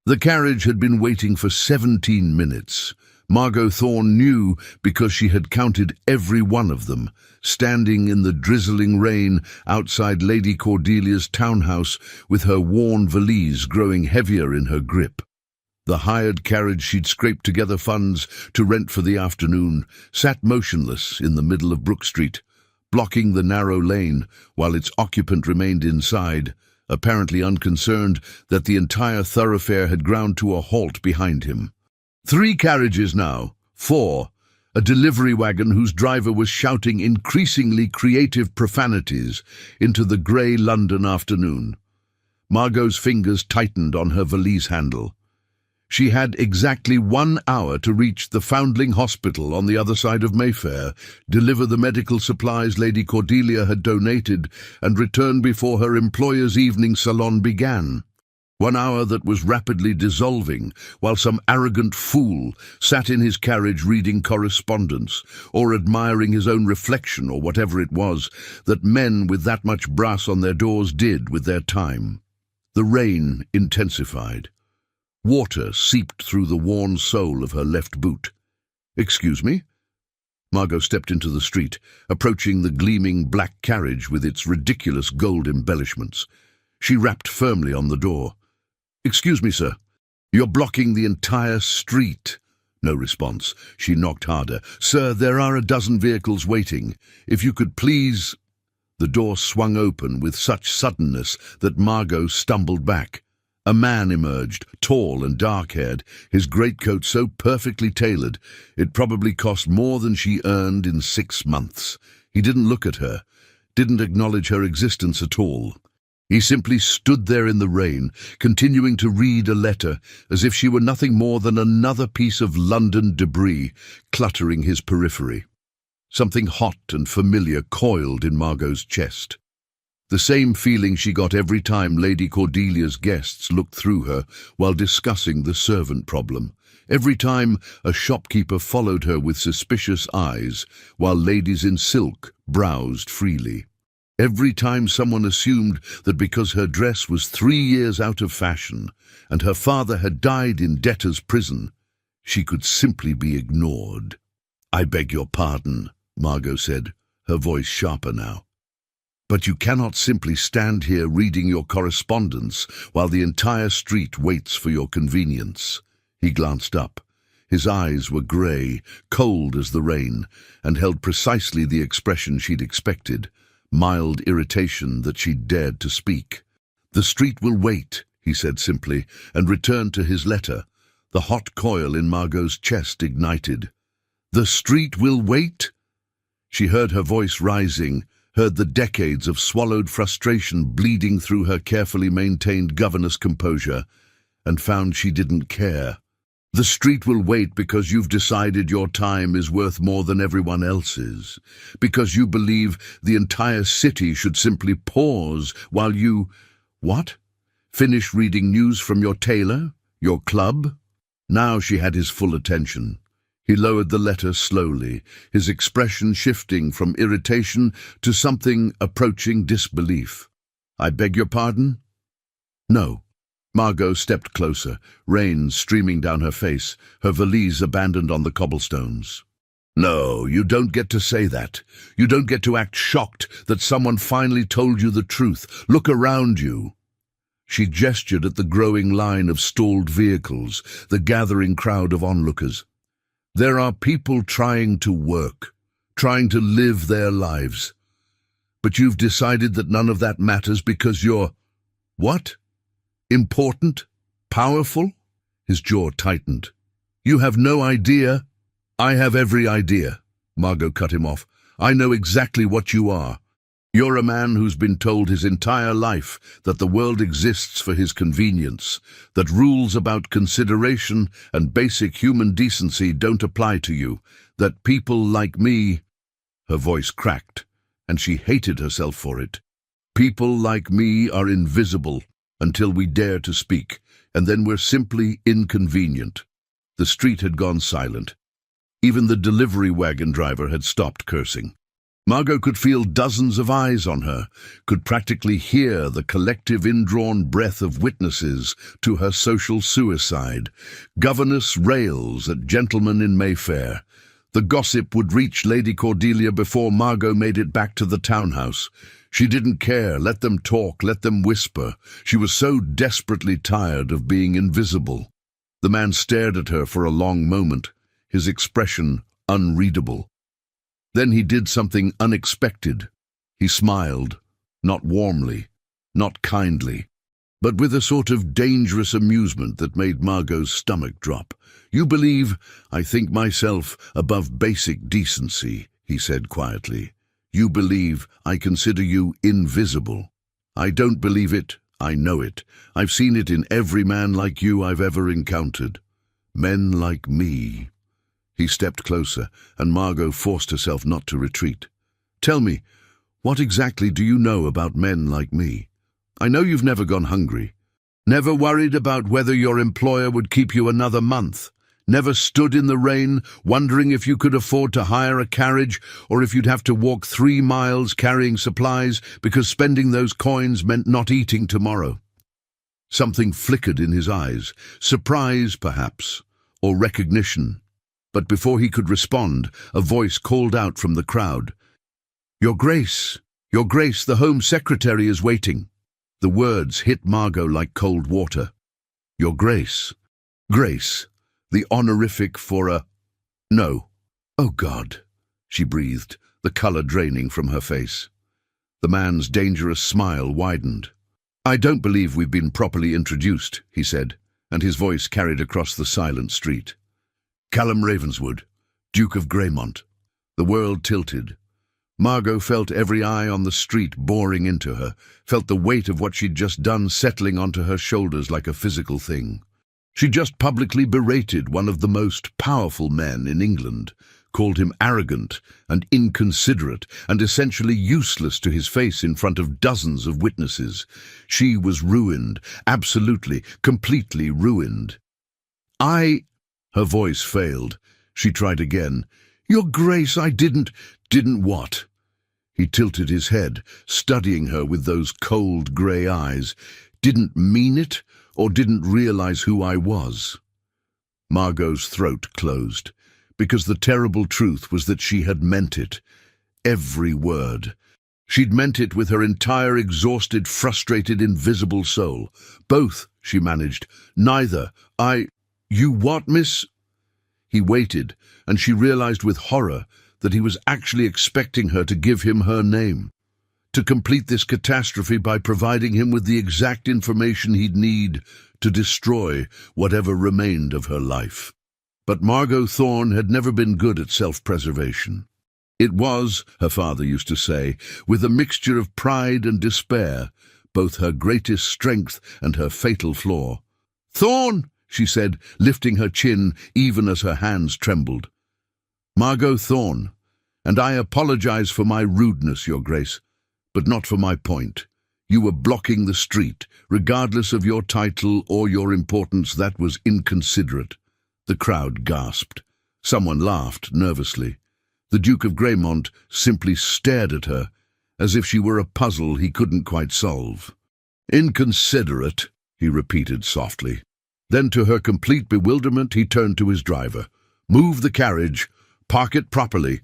The carriage had been waiting for 17 minutes. Margot Thorne knew because she had counted every one of them, standing in the drizzling rain outside Lady Cordelia's townhouse with her worn valise growing heavier in her grip. The hired carriage she'd scraped together funds to rent for the afternoon sat motionless in the middle of Brook Street, blocking the narrow lane while its occupant remained inside, apparently unconcerned that the entire thoroughfare had ground to a halt behind him. 3 carriages now, 4, a delivery wagon whose driver was shouting increasingly creative profanities into the grey London afternoon. Margot's fingers tightened on her valise handle. She had exactly 1 hour to reach the Foundling Hospital on the other side of Mayfair, deliver the medical supplies Lady Cordelia had donated, and return before her employer's evening salon began. 1 hour that was rapidly dissolving, while some arrogant fool sat in his carriage reading correspondence, or admiring his own reflection, or whatever it was that men with that much brass on their doors did with their time. The rain intensified. Water seeped through the worn sole of her left boot. "Excuse me?" Margot stepped into the street, approaching the gleaming black carriage with its ridiculous gold embellishments. She rapped firmly on the door. "Excuse me, sir. You're blocking the entire street." No response. She knocked harder. "Sir, there are a dozen vehicles waiting. If you could please—" The door swung open with such suddenness that Margot stumbled back. A man emerged, tall and dark-haired, his greatcoat so perfectly tailored it probably cost more than she earned in 6 months. He didn't look at her, didn't acknowledge her existence at all. He simply stood there in the rain, continuing to read a letter, as if she were nothing more than another piece of London debris cluttering his periphery. Something hot and familiar coiled in Margot's chest. The same feeling she got every time Lady Cordelia's guests looked through her while discussing the servant problem. Every time a shopkeeper followed her with suspicious eyes while ladies in silk browsed freely. Every time someone assumed that because her dress was 3 years out of fashion and her father had died in debtor's prison, she could simply be ignored. "I beg your pardon," Margot said, her voice sharper now. "But you cannot simply stand here reading your correspondence while the entire street waits for your convenience." He glanced up. His eyes were grey, cold as the rain, and held precisely the expression she'd expected, mild irritation that she'd dared to speak. "The street will wait," he said simply, and returned to his letter. The hot coil in Margot's chest ignited. "The street will wait?" She heard her voice rising, heard the decades of swallowed frustration bleeding through her carefully maintained governess composure, and found she didn't care. "The street will wait because you've decided your time is worth more than everyone else's, because you believe the entire city should simply pause while you— What? Finish reading news from your tailor? Your club?" Now she had his full attention. He lowered the letter slowly, his expression shifting from irritation to something approaching disbelief. "I beg your pardon?" "No." Margot stepped closer, rain streaming down her face, her valise abandoned on the cobblestones. "No, you don't get to say that. You don't get to act shocked that someone finally told you the truth. Look around you." She gestured at the growing line of stalled vehicles, the gathering crowd of onlookers. "There are people trying to work, trying to live their lives. But you've decided that none of that matters because you're— What? Important? Powerful?" His jaw tightened. "You have no idea." "I have every idea," Margot cut him off. "I know exactly what you are. You're a man who's been told his entire life that the world exists for his convenience, that rules about consideration and basic human decency don't apply to you, that people like me—" Her voice cracked, and she hated herself for it. "People like me are invisible until we dare to speak, and then we're simply inconvenient." The street had gone silent. Even the delivery wagon driver had stopped cursing. Margot could feel dozens of eyes on her, could practically hear the collective indrawn breath of witnesses to her social suicide. Governess rails at gentlemen in Mayfair. The gossip would reach Lady Cordelia before Margot made it back to the townhouse. She didn't care. Let them talk, let them whisper. She was so desperately tired of being invisible. The man stared at her for a long moment, his expression unreadable. Then he did something unexpected. He smiled, not warmly, not kindly, but with a sort of dangerous amusement that made Margot's stomach drop. "You believe I think myself above basic decency," he said quietly. "You believe I consider you invisible. I don't believe it, I know it. I've seen it in every man like you I've ever encountered. Men like me." He stepped closer, and Margot forced herself not to retreat. "Tell me, what exactly do you know about men like me? I know you've never gone hungry, never worried about whether your employer would keep you another month, never stood in the rain wondering if you could afford to hire a carriage or if you'd have to walk 3 miles carrying supplies because spending those coins meant not eating tomorrow." Something flickered in his eyes, surprise perhaps, or recognition. But before he could respond, a voice called out from the crowd, Your Grace, the Home Secretary is waiting." The words hit Margot like cold water. Your Grace. Grace, the honorific for a... No. Oh God, she breathed, the colour draining from her face. The man's dangerous smile widened. "I don't believe we've been properly introduced," he said, and his voice carried across the silent street. "Callum Ravenswood, Duke of Greymont." The world tilted. Margot felt every eye on the street boring into her, felt the weight of what she'd just done settling onto her shoulders like a physical thing. She just publicly berated one of the most powerful men in England, called him arrogant and inconsiderate and essentially useless to his face in front of dozens of witnesses. She was ruined, absolutely, completely ruined. Her voice failed. She tried again. "Your Grace, I didn't..." "Didn't what?" He tilted his head, studying her with those cold grey eyes. "Didn't mean it, or didn't realize who I was?" Margot's throat closed, because the terrible truth was that she had meant it. Every word. She'd meant it with her entire exhausted, frustrated, invisible soul. "Both," she managed. "Neither. You what, miss?" He waited, and she realized with horror that he was actually expecting her to give him her name, to complete this catastrophe by providing him with the exact information he'd need to destroy whatever remained of her life. But Margot Thorne had never been good at self-preservation. It was, her father used to say, with a mixture of pride and despair, both her greatest strength and her fatal flaw. "Thorne!" she said, lifting her chin even as her hands trembled. "Margot Thorne, and I apologize for my rudeness, Your Grace, but not for my point. You were blocking the street, regardless of your title or your importance. That was inconsiderate." The crowd gasped. Someone laughed nervously. The Duke of Greymont simply stared at her, as if she were a puzzle he couldn't quite solve. "Inconsiderate," he repeated softly. Then, to her complete bewilderment, he turned to his driver. "Move the carriage. Park it properly."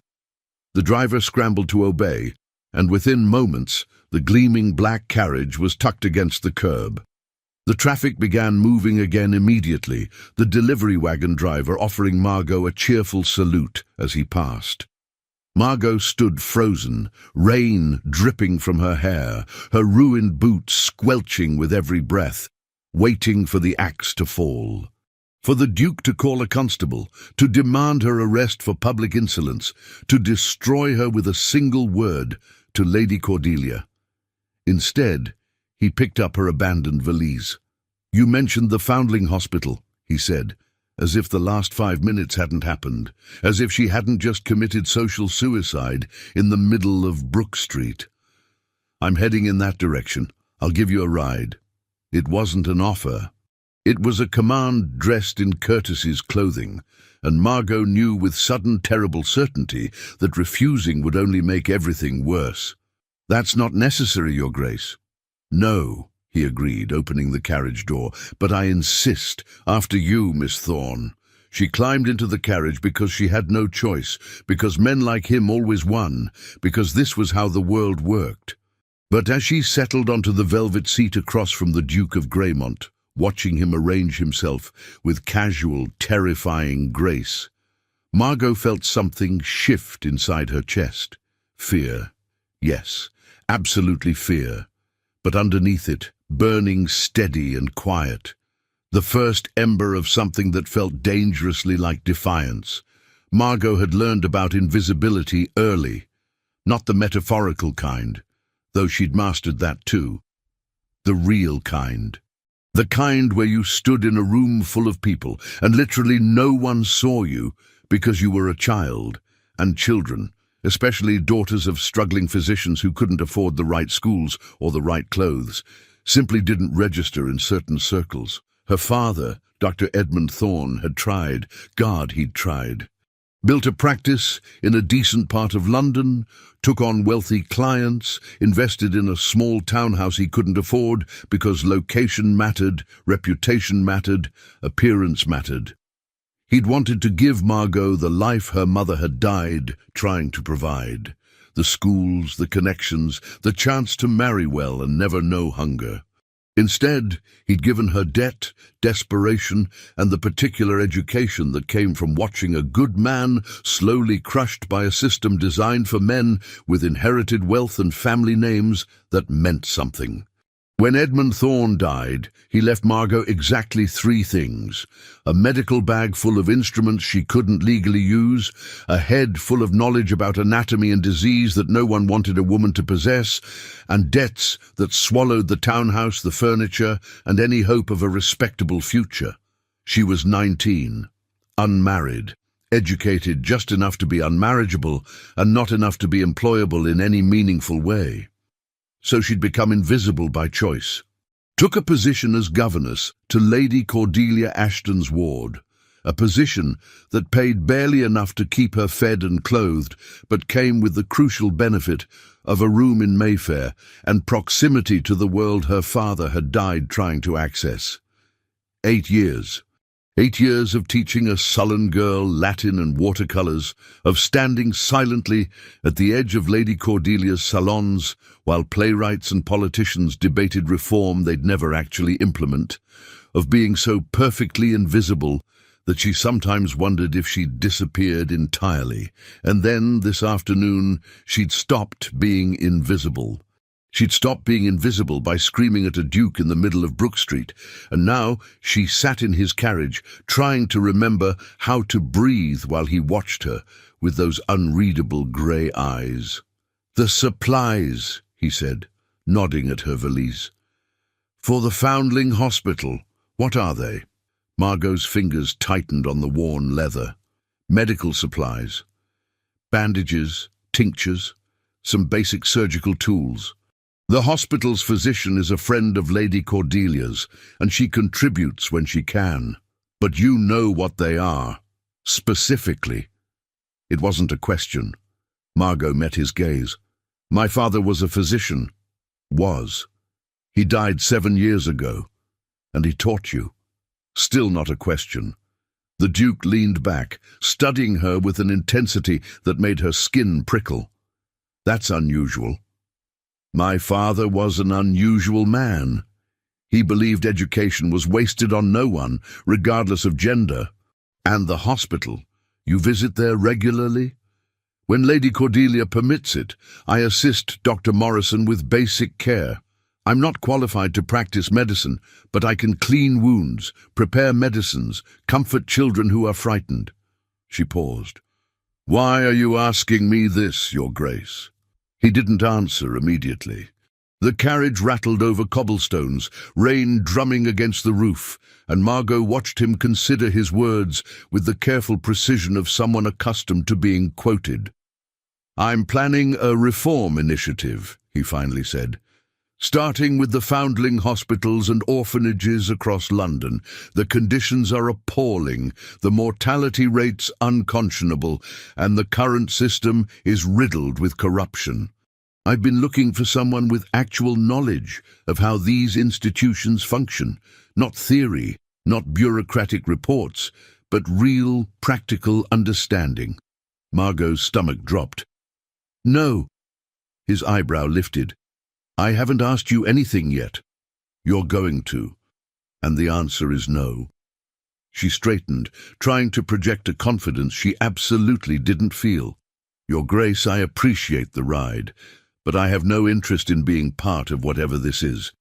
The driver scrambled to obey, and within moments, the gleaming black carriage was tucked against the curb. The traffic began moving again immediately, the delivery wagon driver offering Margot a cheerful salute as he passed. Margot stood frozen, rain dripping from her hair, her ruined boots squelching with every breath, waiting for the axe to fall. For the Duke to call a constable, to demand her arrest for public insolence, to destroy her with a single word to Lady Cordelia. Instead, he picked up her abandoned valise. "You mentioned the Foundling Hospital," he said, as if the last 5 minutes hadn't happened, as if she hadn't just committed social suicide in the middle of Brook Street. "I'm heading in that direction. I'll give you a ride." It wasn't an offer. It was a command dressed in courtesy's clothing, and Margot knew with sudden terrible certainty that refusing would only make everything worse. "That's not necessary, Your Grace." "No," he agreed, opening the carriage door, "but I insist. After you, Miss Thorne." She climbed into the carriage because she had no choice, because men like him always won, because this was how the world worked. But as she settled onto the velvet seat across from the Duke of Greymont, watching him arrange himself with casual, terrifying grace, Margot felt something shift inside her chest. Fear. Yes, absolutely fear. But underneath it, burning steady and quiet, the first ember of something that felt dangerously like defiance. Margot had learned about invisibility early, not the metaphorical kind, though she'd mastered that too. The real kind. The kind where you stood in a room full of people and literally no one saw you because you were a child, and children, especially daughters of struggling physicians who couldn't afford the right schools or the right clothes, simply didn't register in certain circles. Her father, Dr. Edmund Thorne, had tried. God, he'd tried. Built a practice in a decent part of London, took on wealthy clients, invested in a small townhouse he couldn't afford because location mattered, reputation mattered, appearance mattered. He'd wanted to give Margot the life her mother had died trying to provide. The schools, the connections, the chance to marry well and never know hunger. Instead, he'd given her debt, desperation, and the particular education that came from watching a good man slowly crushed by a system designed for men with inherited wealth and family names that meant something. When Edmund Thorne died, he left Margot exactly 3 things: a medical bag full of instruments she couldn't legally use, a head full of knowledge about anatomy and disease that no one wanted a woman to possess, and debts that swallowed the townhouse, the furniture, and any hope of a respectable future. She was 19, unmarried, educated just enough to be unmarriageable and not enough to be employable in any meaningful way. So she'd become invisible by choice. Took a position as governess to Lady Cordelia Ashton's ward, a position that paid barely enough to keep her fed and clothed, but came with the crucial benefit of a room in Mayfair and proximity to the world her father had died trying to access. 8 years. 8 years of teaching a sullen girl Latin and watercolors, of standing silently at the edge of Lady Cordelia's salons while playwrights and politicians debated reform they'd never actually implement, of being so perfectly invisible that she sometimes wondered if she'd disappeared entirely, and then, this afternoon, she'd stopped being invisible. She'd stopped being invisible by screaming at a duke in the middle of Brook Street, and now she sat in his carriage, trying to remember how to breathe while he watched her with those unreadable grey eyes. "The supplies," he said, nodding at her valise. "For the Foundling Hospital. What are they?" Margot's fingers tightened on the worn leather. "Medical supplies. Bandages, tinctures, some basic surgical tools. The hospital's physician is a friend of Lady Cordelia's, and she contributes when she can. But you know what they are. Specifically." It wasn't a question. Margot met his gaze. "My father was a physician." "Was. He died 7 years ago. And he taught you." Still not a question. The Duke leaned back, studying her with an intensity that made her skin prickle. "That's unusual." "My father was an unusual man. He believed education was wasted on no one, regardless of gender. And the hospital, you visit there regularly?" "When Lady Cordelia permits it, I assist Dr. Morrison with basic care. I'm not qualified to practice medicine, but I can clean wounds, prepare medicines, comfort children who are frightened." She paused. "Why are you asking me this, Your Grace?" He didn't answer immediately. The carriage rattled over cobblestones, rain drumming against the roof, and Margot watched him consider his words with the careful precision of someone accustomed to being quoted. "I'm planning a reform initiative," he finally said. Starting with the foundling hospitals and orphanages across London, the conditions are appalling, the mortality rates unconscionable, and the current system is riddled with corruption. I've been looking for someone with actual knowledge of how these institutions function, not theory, not bureaucratic reports, but real, practical understanding. Margot's stomach dropped. No. His eyebrow lifted. I haven't asked you anything yet. You're going to. And the answer is no. She straightened, trying to project a confidence she absolutely didn't feel. Your Grace, I appreciate the ride, but I have no interest in being part of whatever this is.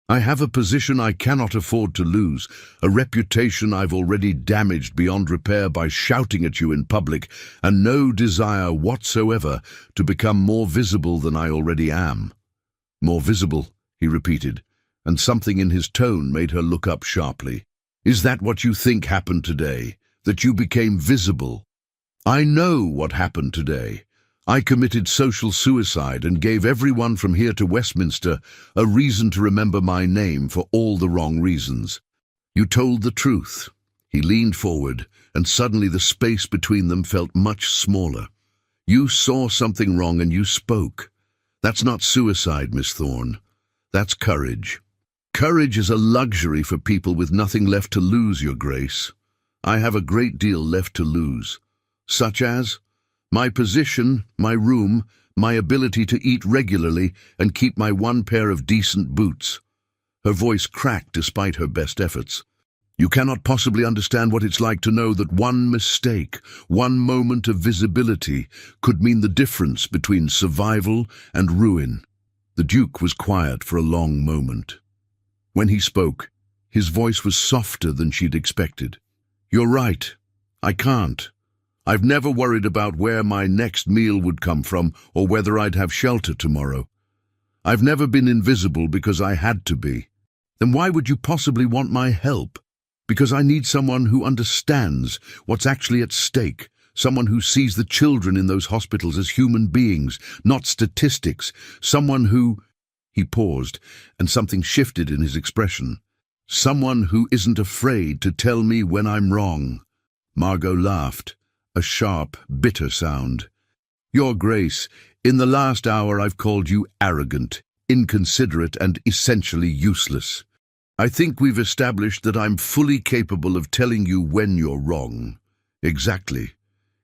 I have a position I cannot afford to lose, a reputation I've already damaged beyond repair by shouting at you in public, and no desire whatsoever to become more visible than I already am. More visible, he repeated, and something in his tone made her look up sharply. Is that what you think happened today? That you became visible? I know what happened today. I committed social suicide and gave everyone from here to Westminster a reason to remember my name for all the wrong reasons. You told the truth. He leaned forward, and suddenly the space between them felt much smaller. You saw something wrong and you spoke. That's not suicide, Miss Thorne. That's courage. Courage is a luxury for people with nothing left to lose, Your Grace. I have a great deal left to lose. Such as my position, my room, my ability to eat regularly and keep my one pair of decent boots. Her voice cracked despite her best efforts. You cannot possibly understand what it's like to know that one mistake, one moment of visibility, could mean the difference between survival and ruin. The Duke was quiet for a long moment. When he spoke, his voice was softer than she'd expected. You're right. I can't. I've never worried about where my next meal would come from or whether I'd have shelter tomorrow. I've never been invisible because I had to be. Then why would you possibly want my help? Because I need someone who understands what's actually at stake, someone who sees the children in those hospitals as human beings, not statistics, someone who... He paused, and something shifted in his expression. Someone who isn't afraid to tell me when I'm wrong. Margot laughed, a sharp, bitter sound. Your Grace, in the last hour I've called you arrogant, inconsiderate, and essentially useless. I think we've established that I'm fully capable of telling you when you're wrong. Exactly.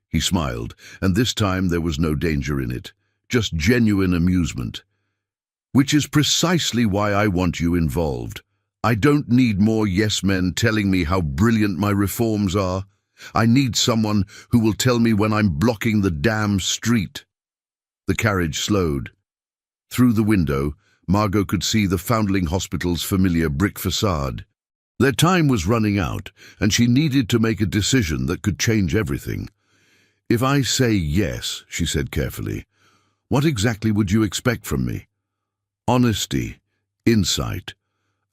He smiled, and this time there was no danger in it, just genuine amusement. Which is precisely why I want you involved. I don't need more yes-men telling me how brilliant my reforms are. I need someone who will tell me when I'm blocking the damn street. The carriage slowed. Through the window, Margot could see the Foundling Hospital's familiar brick facade. Their time was running out, and she needed to make a decision that could change everything. If I say yes, she said carefully, what exactly would you expect from me? Honesty, insight.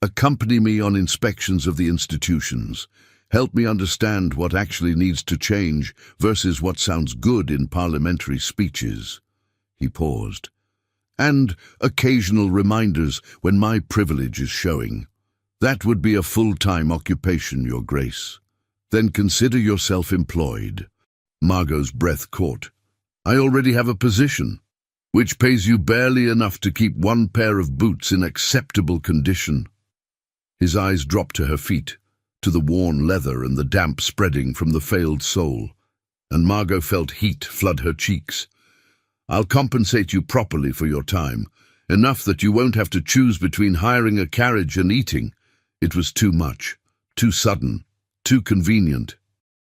Accompany me on inspections of the institutions. Help me understand what actually needs to change versus what sounds good in parliamentary speeches. He paused. And occasional reminders when my privilege is showing. That would be a full-time occupation, Your Grace. Then consider yourself employed. Margot's breath caught. I already have a position, which pays you barely enough to keep one pair of boots in acceptable condition. His eyes dropped to her feet, to the worn leather and the damp spreading from the failed sole, and Margot felt heat flood her cheeks. I'll compensate you properly for your time, enough that you won't have to choose between hiring a carriage and eating. It was too much, too sudden, too convenient.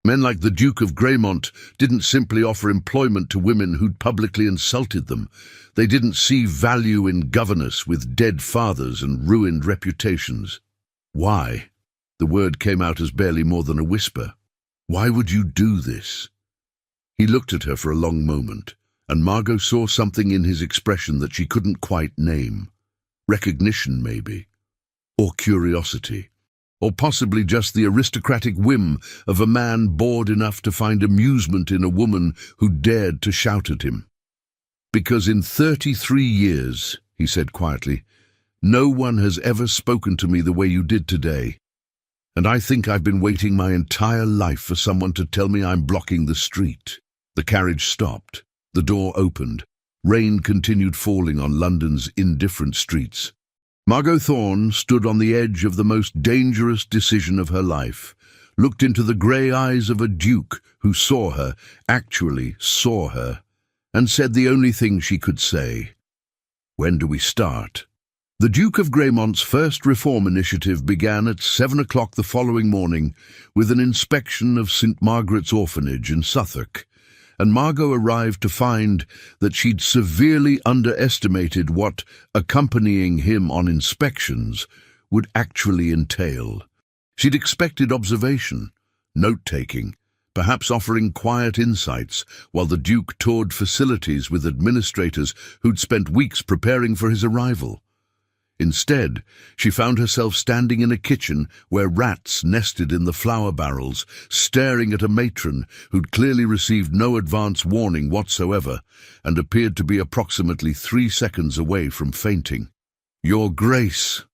Men like the Duke of Greymont didn't simply offer employment to women who'd publicly insulted them. They didn't see value in governess with dead fathers and ruined reputations. Why? The word came out as barely more than a whisper. Why would you do this? He looked at her for a long moment, and Margot saw something in his expression that she couldn't quite name. Recognition, maybe. Or curiosity. Or possibly just the aristocratic whim of a man bored enough to find amusement in a woman who dared to shout at him. Because in 33 years, he said quietly, No one has ever spoken to me the way you did today. And I think I've been waiting my entire life for someone to tell me I'm blocking the street." The carriage stopped. The door opened. Rain continued falling on London's indifferent streets. Margot Thorne stood on the edge of the most dangerous decision of her life, looked into the grey eyes of a duke who saw her, actually saw her, and said the only thing she could say: "When do we start?" The Duke of Greymont's first reform initiative began at 7 o'clock the following morning with an inspection of St. Margaret's Orphanage in Suffolk, and Margot arrived to find that she'd severely underestimated what accompanying him on inspections would actually entail. She'd expected observation, note-taking, perhaps offering quiet insights, while the Duke toured facilities with administrators who'd spent weeks preparing for his arrival. Instead, she found herself standing in a kitchen where rats nested in the flour barrels, staring at a matron who'd clearly received no advance warning whatsoever and appeared to be approximately 3 seconds away from fainting. "Your Grace,"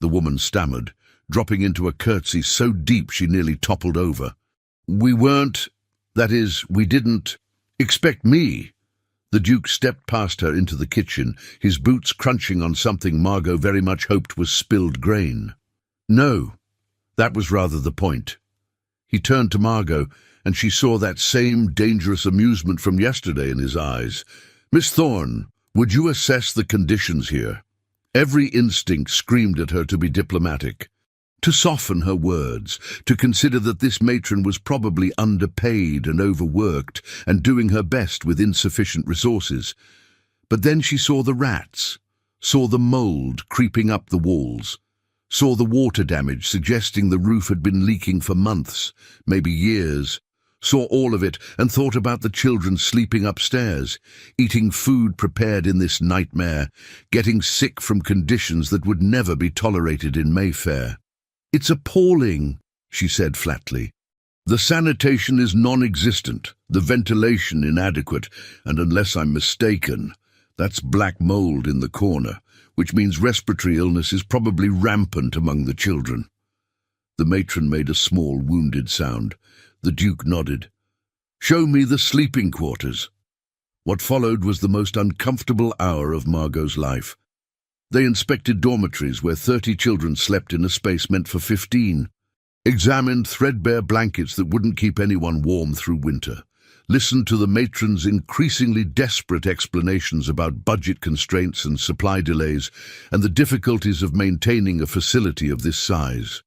the woman stammered, dropping into a curtsy so deep she nearly toppled over. "We we didn't expect me." The Duke stepped past her into the kitchen, his boots crunching on something Margot very much hoped was spilled grain. "No, that was rather the point." He turned to Margot, and she saw that same dangerous amusement from yesterday in his eyes. "Miss Thorne, would you assess the conditions here?" Every instinct screamed at her to be diplomatic, to soften her words, to consider that this matron was probably underpaid and overworked and doing her best with insufficient resources. But then she saw the rats, saw the mold creeping up the walls, saw the water damage suggesting the roof had been leaking for months, maybe years, saw all of it and thought about the children sleeping upstairs, eating food prepared in this nightmare, getting sick from conditions that would never be tolerated in Mayfair. "It's appalling," she said flatly. "The sanitation is non-existent, the ventilation inadequate, and unless I'm mistaken, that's black mold in the corner, which means respiratory illness is probably rampant among the children." The matron made a small, wounded sound. The Duke nodded. "Show me the sleeping quarters." What followed was the most uncomfortable hour of Margot's life. They inspected dormitories where 30 children slept in a space meant for 15, examined threadbare blankets that wouldn't keep anyone warm through winter, listened to the matron's increasingly desperate explanations about budget constraints and supply delays and the difficulties of maintaining a facility of this size.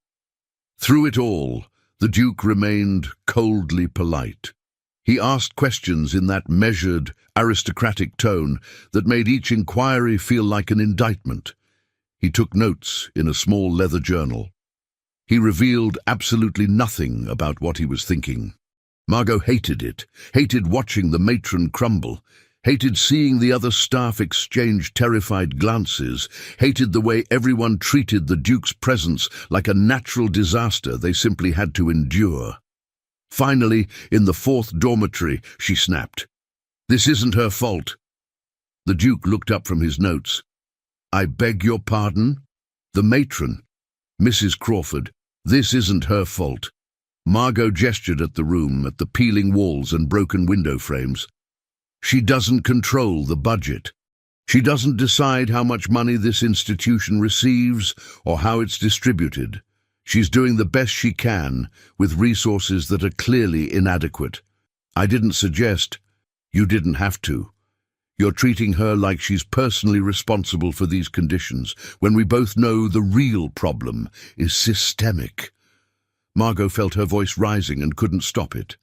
Through it all, the Duke remained coldly polite. He asked questions in that measured, aristocratic tone that made each inquiry feel like an indictment. He took notes in a small leather journal. He revealed absolutely nothing about what he was thinking. Margot hated it, hated watching the matron crumble, hated seeing the other staff exchange terrified glances, hated the way everyone treated the Duke's presence like a natural disaster they simply had to endure. Finally, in the 4th dormitory, she snapped. "This isn't her fault." The Duke looked up from his notes. "I beg your pardon?" "The matron, Mrs. Crawford, this isn't her fault." Margot gestured at the room, at the peeling walls and broken window frames. "She doesn't control the budget. She doesn't decide how much money this institution receives or how it's distributed. She's doing the best she can with resources that are clearly inadequate. I didn't suggest. You didn't have to. You're treating her like she's personally responsible for these conditions, when we both know the real problem is systemic." Margot felt her voice rising and couldn't stop it.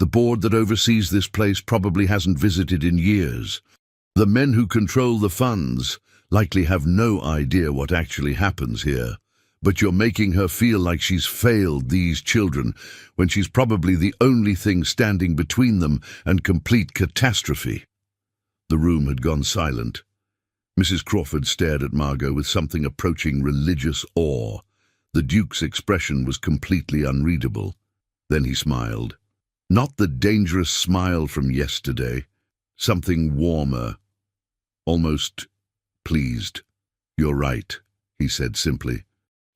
The board that oversees this place probably hasn't visited in years. The men who control the funds likely have no idea what actually happens here. But you're making her feel like she's failed these children when she's probably the only thing standing between them and complete catastrophe. The room had gone silent. Mrs. Crawford stared at Margot with something approaching religious awe. The Duke's expression was completely unreadable. Then he smiled. Not the dangerous smile from yesterday. Something warmer. Almost pleased. "You're right," he said simply.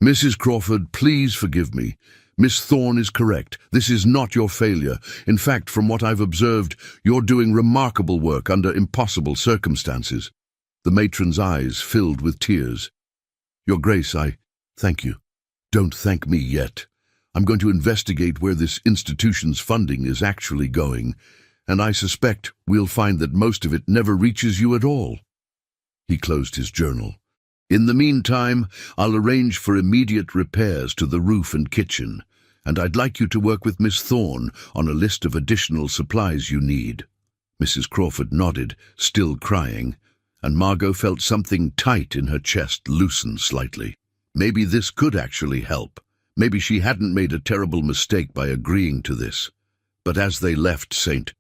"Mrs. Crawford, please forgive me. Miss Thorne is correct. This is not your failure. In fact, from what I've observed, you're doing remarkable work under impossible circumstances." The matron's eyes filled with tears. "Your Grace, I thank you." "Don't thank me yet. I'm going to investigate where this institution's funding is actually going, and I suspect we'll find that most of it never reaches you at all." He closed his journal. "In the meantime, I'll arrange for immediate repairs to the roof and kitchen, and I'd like you to work with Miss Thorne on a list of additional supplies you need." Mrs. Crawford nodded, still crying, and Margot felt something tight in her chest loosen slightly. Maybe this could actually help. Maybe she hadn't made a terrible mistake by agreeing to this. But as they left St.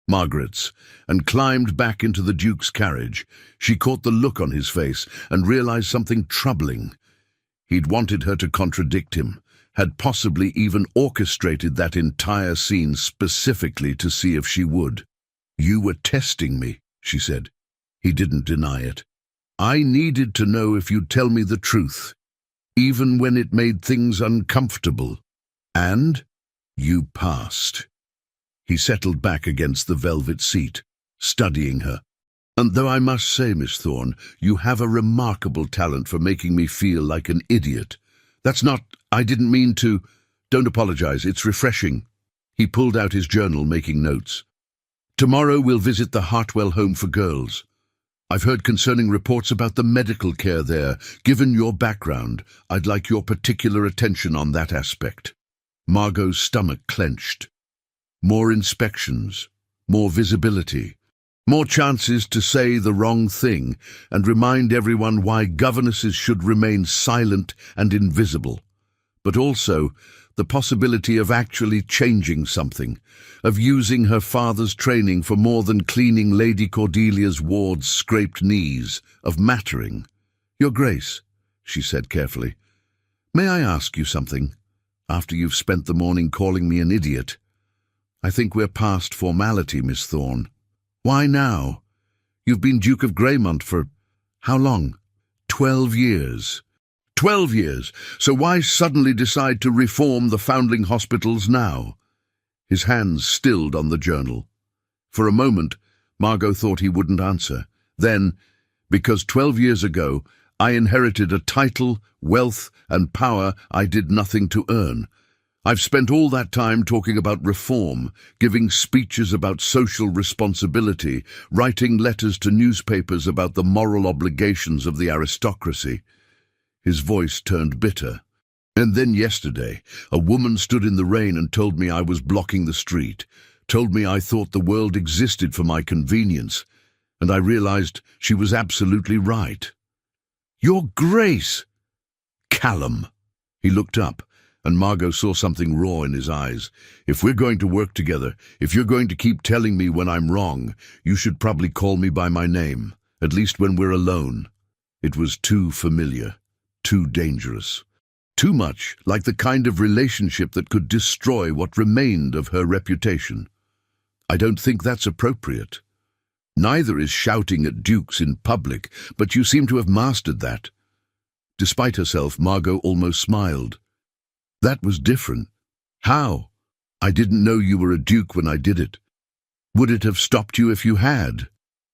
Margaret's and climbed back into the Duke's carriage, she caught the look on his face and realized something troubling. He'd wanted her to contradict him, had possibly even orchestrated that entire scene specifically to see if she would. "You were testing me," she said. He didn't deny it. "I needed to know if you'd tell me the truth, even when it made things uncomfortable. And you passed." He settled back against the velvet seat, studying her. "And though I must say, Miss Thorne, you have a remarkable talent for making me feel like an idiot. That's not, I didn't mean to. Don't apologize, it's refreshing." He pulled out his journal, making notes. "Tomorrow we'll visit the Hartwell Home for Girls. I've heard concerning reports about the medical care there. Given your background, I'd like your particular attention on that aspect." Margot's stomach clenched. More inspections, more visibility, more chances to say the wrong thing and remind everyone why governesses should remain silent and invisible. But also the possibility of actually changing something, of using her father's training for more than cleaning Lady Cordelia's ward's scraped knees, of mattering. "Your Grace," she said carefully, "may I ask you something, after you've spent the morning calling me an idiot? I think we're past formality, Miss Thorne. Why now? You've been Duke of Greymont for how long? 12 years. 12 years! So why suddenly decide to reform the foundling hospitals now?" His hands stilled on the journal. For a moment, Margot thought he wouldn't answer. Then, "Because 12 years ago, I inherited a title, wealth, and power I did nothing to earn. I've spent all that time talking about reform, giving speeches about social responsibility, writing letters to newspapers about the moral obligations of the aristocracy." His voice turned bitter. "And then yesterday, a woman stood in the rain and told me I was blocking the street, told me I thought the world existed for my convenience, and I realized she was absolutely right." "Your Grace!" "Callum!" He looked up, and Margot saw something raw in his eyes. "If we're going to work together, if you're going to keep telling me when I'm wrong, you should probably call me by my name, at least when we're alone." It was too familiar, too dangerous, too much like the kind of relationship that could destroy what remained of her reputation. "I don't think that's appropriate. Neither is shouting at dukes in public, but you seem to have mastered that." Despite herself, Margot almost smiled. "That was different. How? I didn't know you were a duke when I did it. Would it have stopped you if you had?"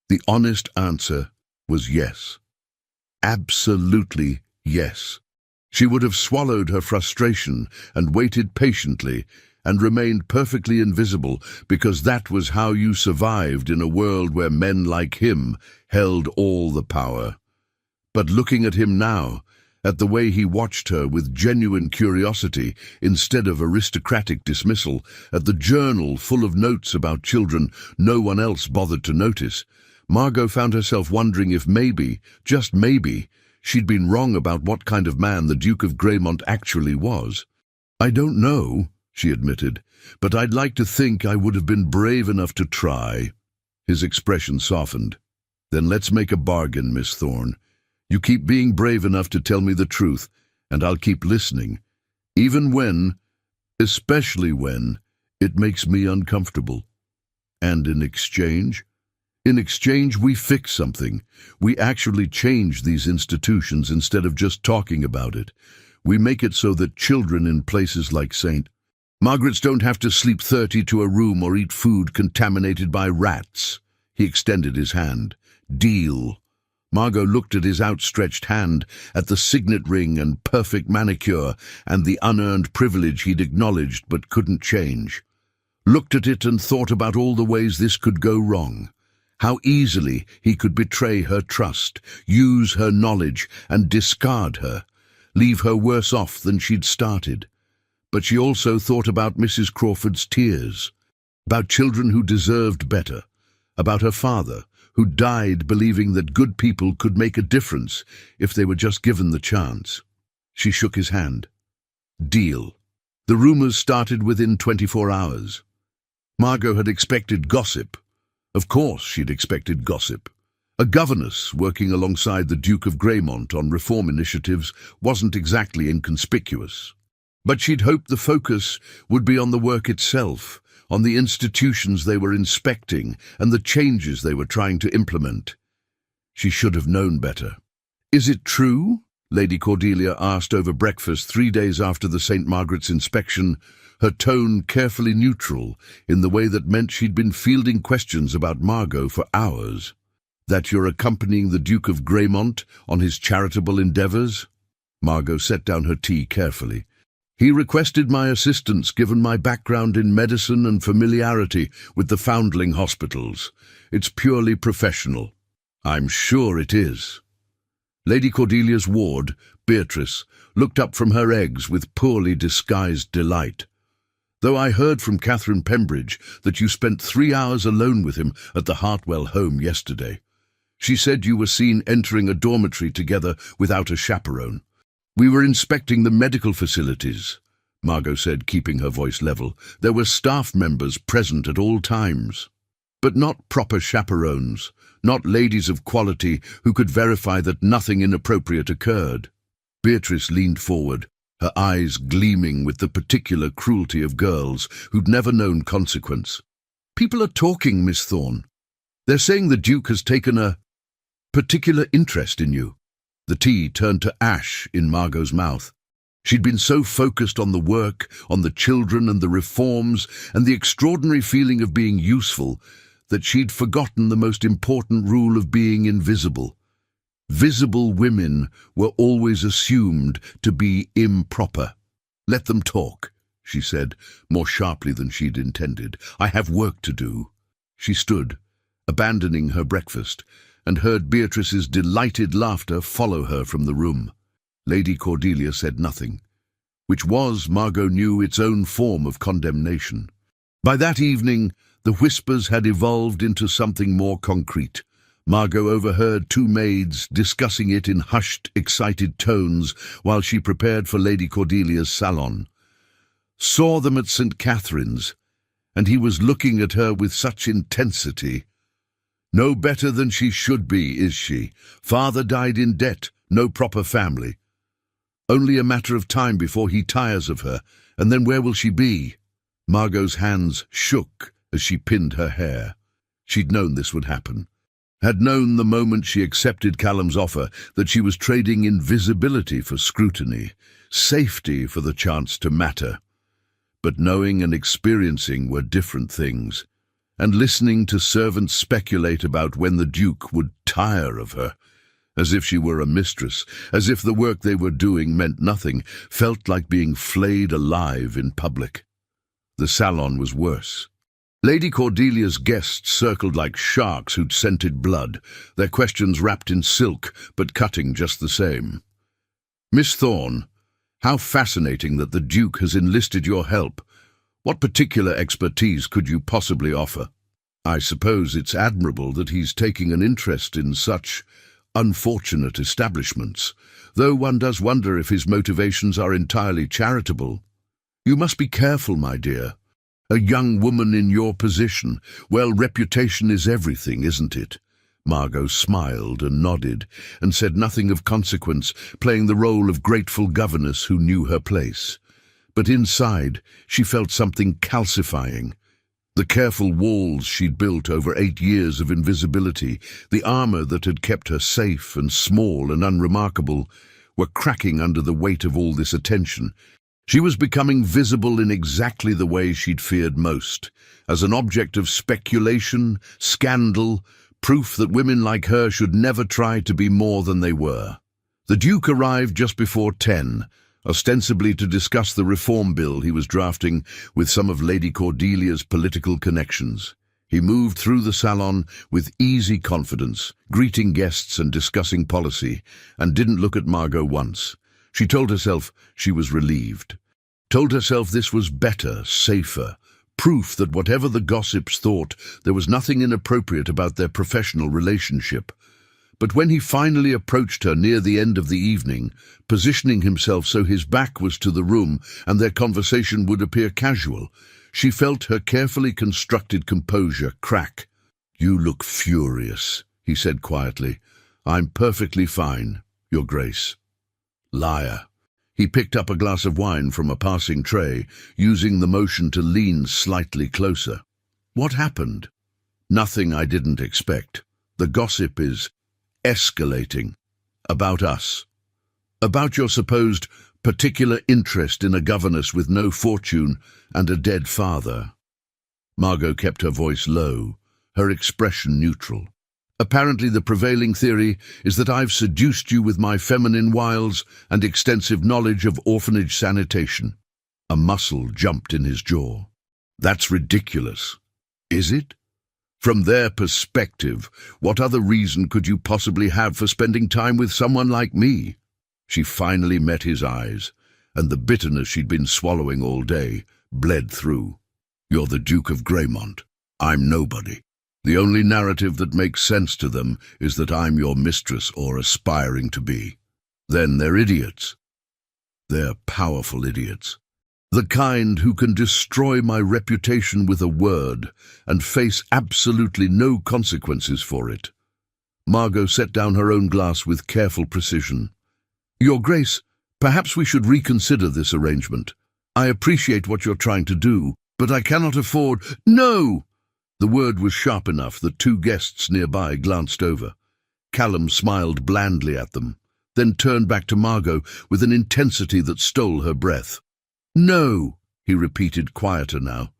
The honest answer was yes. Absolutely yes. She would have swallowed her frustration and waited patiently and remained perfectly invisible, because that was how you survived in a world where men like him held all the power. But looking at him now, at the way he watched her with genuine curiosity instead of aristocratic dismissal, at the journal full of notes about children no one else bothered to notice, Margot found herself wondering if maybe, just maybe, she'd been wrong about what kind of man the Duke of Greymont actually was. "I don't know," she admitted, "but I'd like to think I would have been brave enough to try." His expression softened. "Then let's make a bargain, Miss Thorne. You keep being brave enough to tell me the truth, and I'll keep listening, even when, especially when, it makes me uncomfortable. And in exchange, In exchange, we fix something. We actually change these institutions instead of just talking about it. We make it so that children in places like St. Margaret's don't have to sleep 30 to a room or eat food contaminated by rats. He extended his hand. Deal. Margot looked at his outstretched hand, at the signet ring and perfect manicure, and the unearned privilege he'd acknowledged but couldn't change. Looked at it and thought about all the ways this could go wrong. How easily he could betray her trust, use her knowledge, and discard her, leave her worse off than she'd started. But she also thought about Mrs. Crawford's tears, about children who deserved better, about her father, who died believing that good people could make a difference if they were just given the chance. She shook his hand. Deal. The rumors started within 24 hours. Margot had expected gossip. Of course she'd expected gossip. A governess working alongside the Duke of Graymont on reform initiatives wasn't exactly inconspicuous. But she'd hoped the focus would be on the work itself, on the institutions they were inspecting and the changes they were trying to implement. She should have known better. Is it true? Lady Cordelia asked over breakfast 3 days after the St. Margaret's inspection, her tone carefully neutral in the way that meant she'd been fielding questions about Margot for hours. That you're accompanying the Duke of Graymont on his charitable endeavours? Margot set down her tea carefully. He requested my assistance given my background in medicine and familiarity with the foundling hospitals. It's purely professional. I'm sure it is. Lady Cordelia's ward, Beatrice, looked up from her eggs with poorly disguised delight. Though I heard from Catherine Pembridge that you spent 3 hours alone with him at the Hartwell home yesterday. She said you were seen entering a dormitory together without a chaperone. We were inspecting the medical facilities, Margot said, keeping her voice level. There were staff members present at all times. But not proper chaperones, not ladies of quality who could verify that nothing inappropriate occurred. Beatrice leaned forward, her eyes gleaming with the particular cruelty of girls who'd never known consequence. People are talking, Miss Thorne. They're saying the Duke has taken a particular interest in you. The tea turned to ash in Margot's mouth. She'd been so focused on the work, on the children and the reforms, and the extraordinary feeling of being useful, that she'd forgotten the most important rule of being invisible. Visible women were always assumed to be improper. Let them talk, she said, more sharply than she'd intended. I have work to do. She stood, abandoning her breakfast, and heard Beatrice's delighted laughter follow her from the room. Lady Cordelia said nothing, which was, Margot knew, its own form of condemnation. By that evening, the whispers had evolved into something more concrete. Margot overheard 2 maids discussing it in hushed, excited tones while she prepared for Lady Cordelia's salon. Saw them at St. Catherine's, and he was looking at her with such intensity. No better than she should be, is she? Father died in debt, no proper family. Only a matter of time before he tires of her, and then where will she be? Margot's hands shook as she pinned her hair. She'd known this would happen. Had known the moment she accepted Callum's offer that she was trading invisibility for scrutiny, safety for the chance to matter. But knowing and experiencing were different things. And listening to servants speculate about when the Duke would tire of her, as if she were a mistress, as if the work they were doing meant nothing, felt like being flayed alive in public. The salon was worse. Lady Cordelia's guests circled like sharks who'd scented blood, their questions wrapped in silk, but cutting just the same. Miss Thorne, how fascinating that the Duke has enlisted your help. What particular expertise could you possibly offer? I suppose it's admirable that he's taking an interest in such unfortunate establishments, though one does wonder if his motivations are entirely charitable. You must be careful, my dear. A young woman in your position, well, reputation is everything, isn't it? Margot smiled and nodded, and said nothing of consequence, playing the role of grateful governess who knew her place. But inside, she felt something calcifying. The careful walls she'd built over 8 years of invisibility, the armor that had kept her safe and small and unremarkable, were cracking under the weight of all this attention. She was becoming visible in exactly the way she'd feared most, as an object of speculation, scandal, proof that women like her should never try to be more than they were. The Duke arrived just before 10, ostensibly to discuss the reform bill he was drafting with some of Lady Cordelia's political connections. He moved through the salon with easy confidence, greeting guests and discussing policy, and didn't look at Margot once. She told herself she was relieved. Told herself this was better, safer, proof that whatever the gossips thought, there was nothing inappropriate about their professional relationship. But when he finally approached her near the end of the evening, positioning himself so his back was to the room and their conversation would appear casual, she felt her carefully constructed composure crack. "You look furious," he said quietly. "I'm perfectly fine, Your Grace." Liar. He picked up a glass of wine from a passing tray, using the motion to lean slightly closer. "What happened?" "Nothing I didn't expect. The gossip is escalating. About us. About your supposed particular interest in a governess with no fortune and a dead father." Margot kept her voice low, her expression neutral. "Apparently the prevailing theory is that I've seduced you with my feminine wiles and extensive knowledge of orphanage sanitation." A muscle jumped in his jaw. "That's ridiculous." "Is it? From their perspective, what other reason could you possibly have for spending time with someone like me?" She finally met his eyes, and the bitterness she'd been swallowing all day bled through. "You're the Duke of Greymont. I'm nobody. The only narrative that makes sense to them is that I'm your mistress or aspiring to be. Then they're idiots. They're powerful idiots. The kind who can destroy my reputation with a word and face absolutely no consequences for it." Margot set down her own glass with careful precision. "Your Grace, perhaps we should reconsider this arrangement. I appreciate what you're trying to do, but I cannot afford—" "No!" The word was sharp enough that 2 guests nearby glanced over. Callum smiled blandly at them, then turned back to Margot with an intensity that stole her breath. "No," he repeated, quieter now.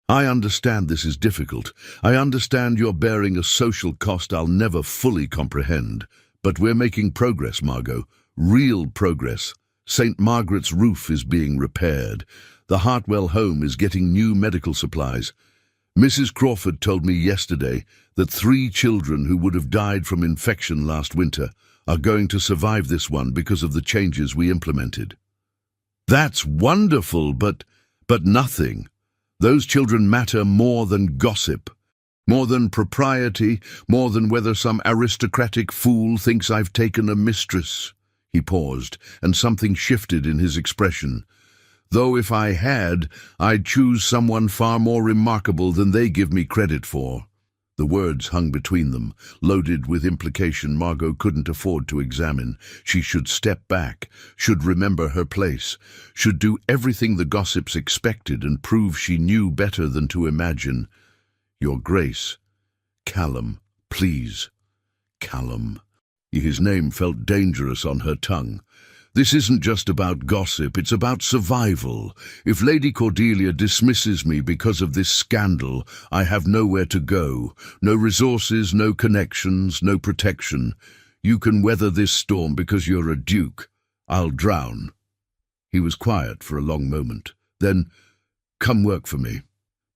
"I understand this is difficult. I understand you're bearing a social cost I'll never fully comprehend. But we're making progress, Margot. Real progress. St. Margaret's roof is being repaired. The Hartwell home is getting new medical supplies. Mrs. Crawford told me yesterday that 3 children who would have died from infection last winter are going to survive this one because of the changes we implemented." "That's wonderful, but nothing. Those children matter more than gossip, more than propriety, more than whether some aristocratic fool thinks I've taken a mistress." He paused, and something shifted in his expression. "Though if I had, I'd choose someone far more remarkable than they give me credit for." The words hung between them, loaded with implication Margot couldn't afford to examine. She should step back, should remember her place, should do everything the gossips expected and prove she knew better than to imagine. "Your Grace." "Callum, please." Callum. His name felt dangerous on her tongue. "This isn't just about gossip, it's about survival. If Lady Cordelia dismisses me because of this scandal, I have nowhere to go. No resources, no connections, no protection. You can weather this storm because you're a duke. I'll drown." He was quiet for a long moment. Then, "Come work for me."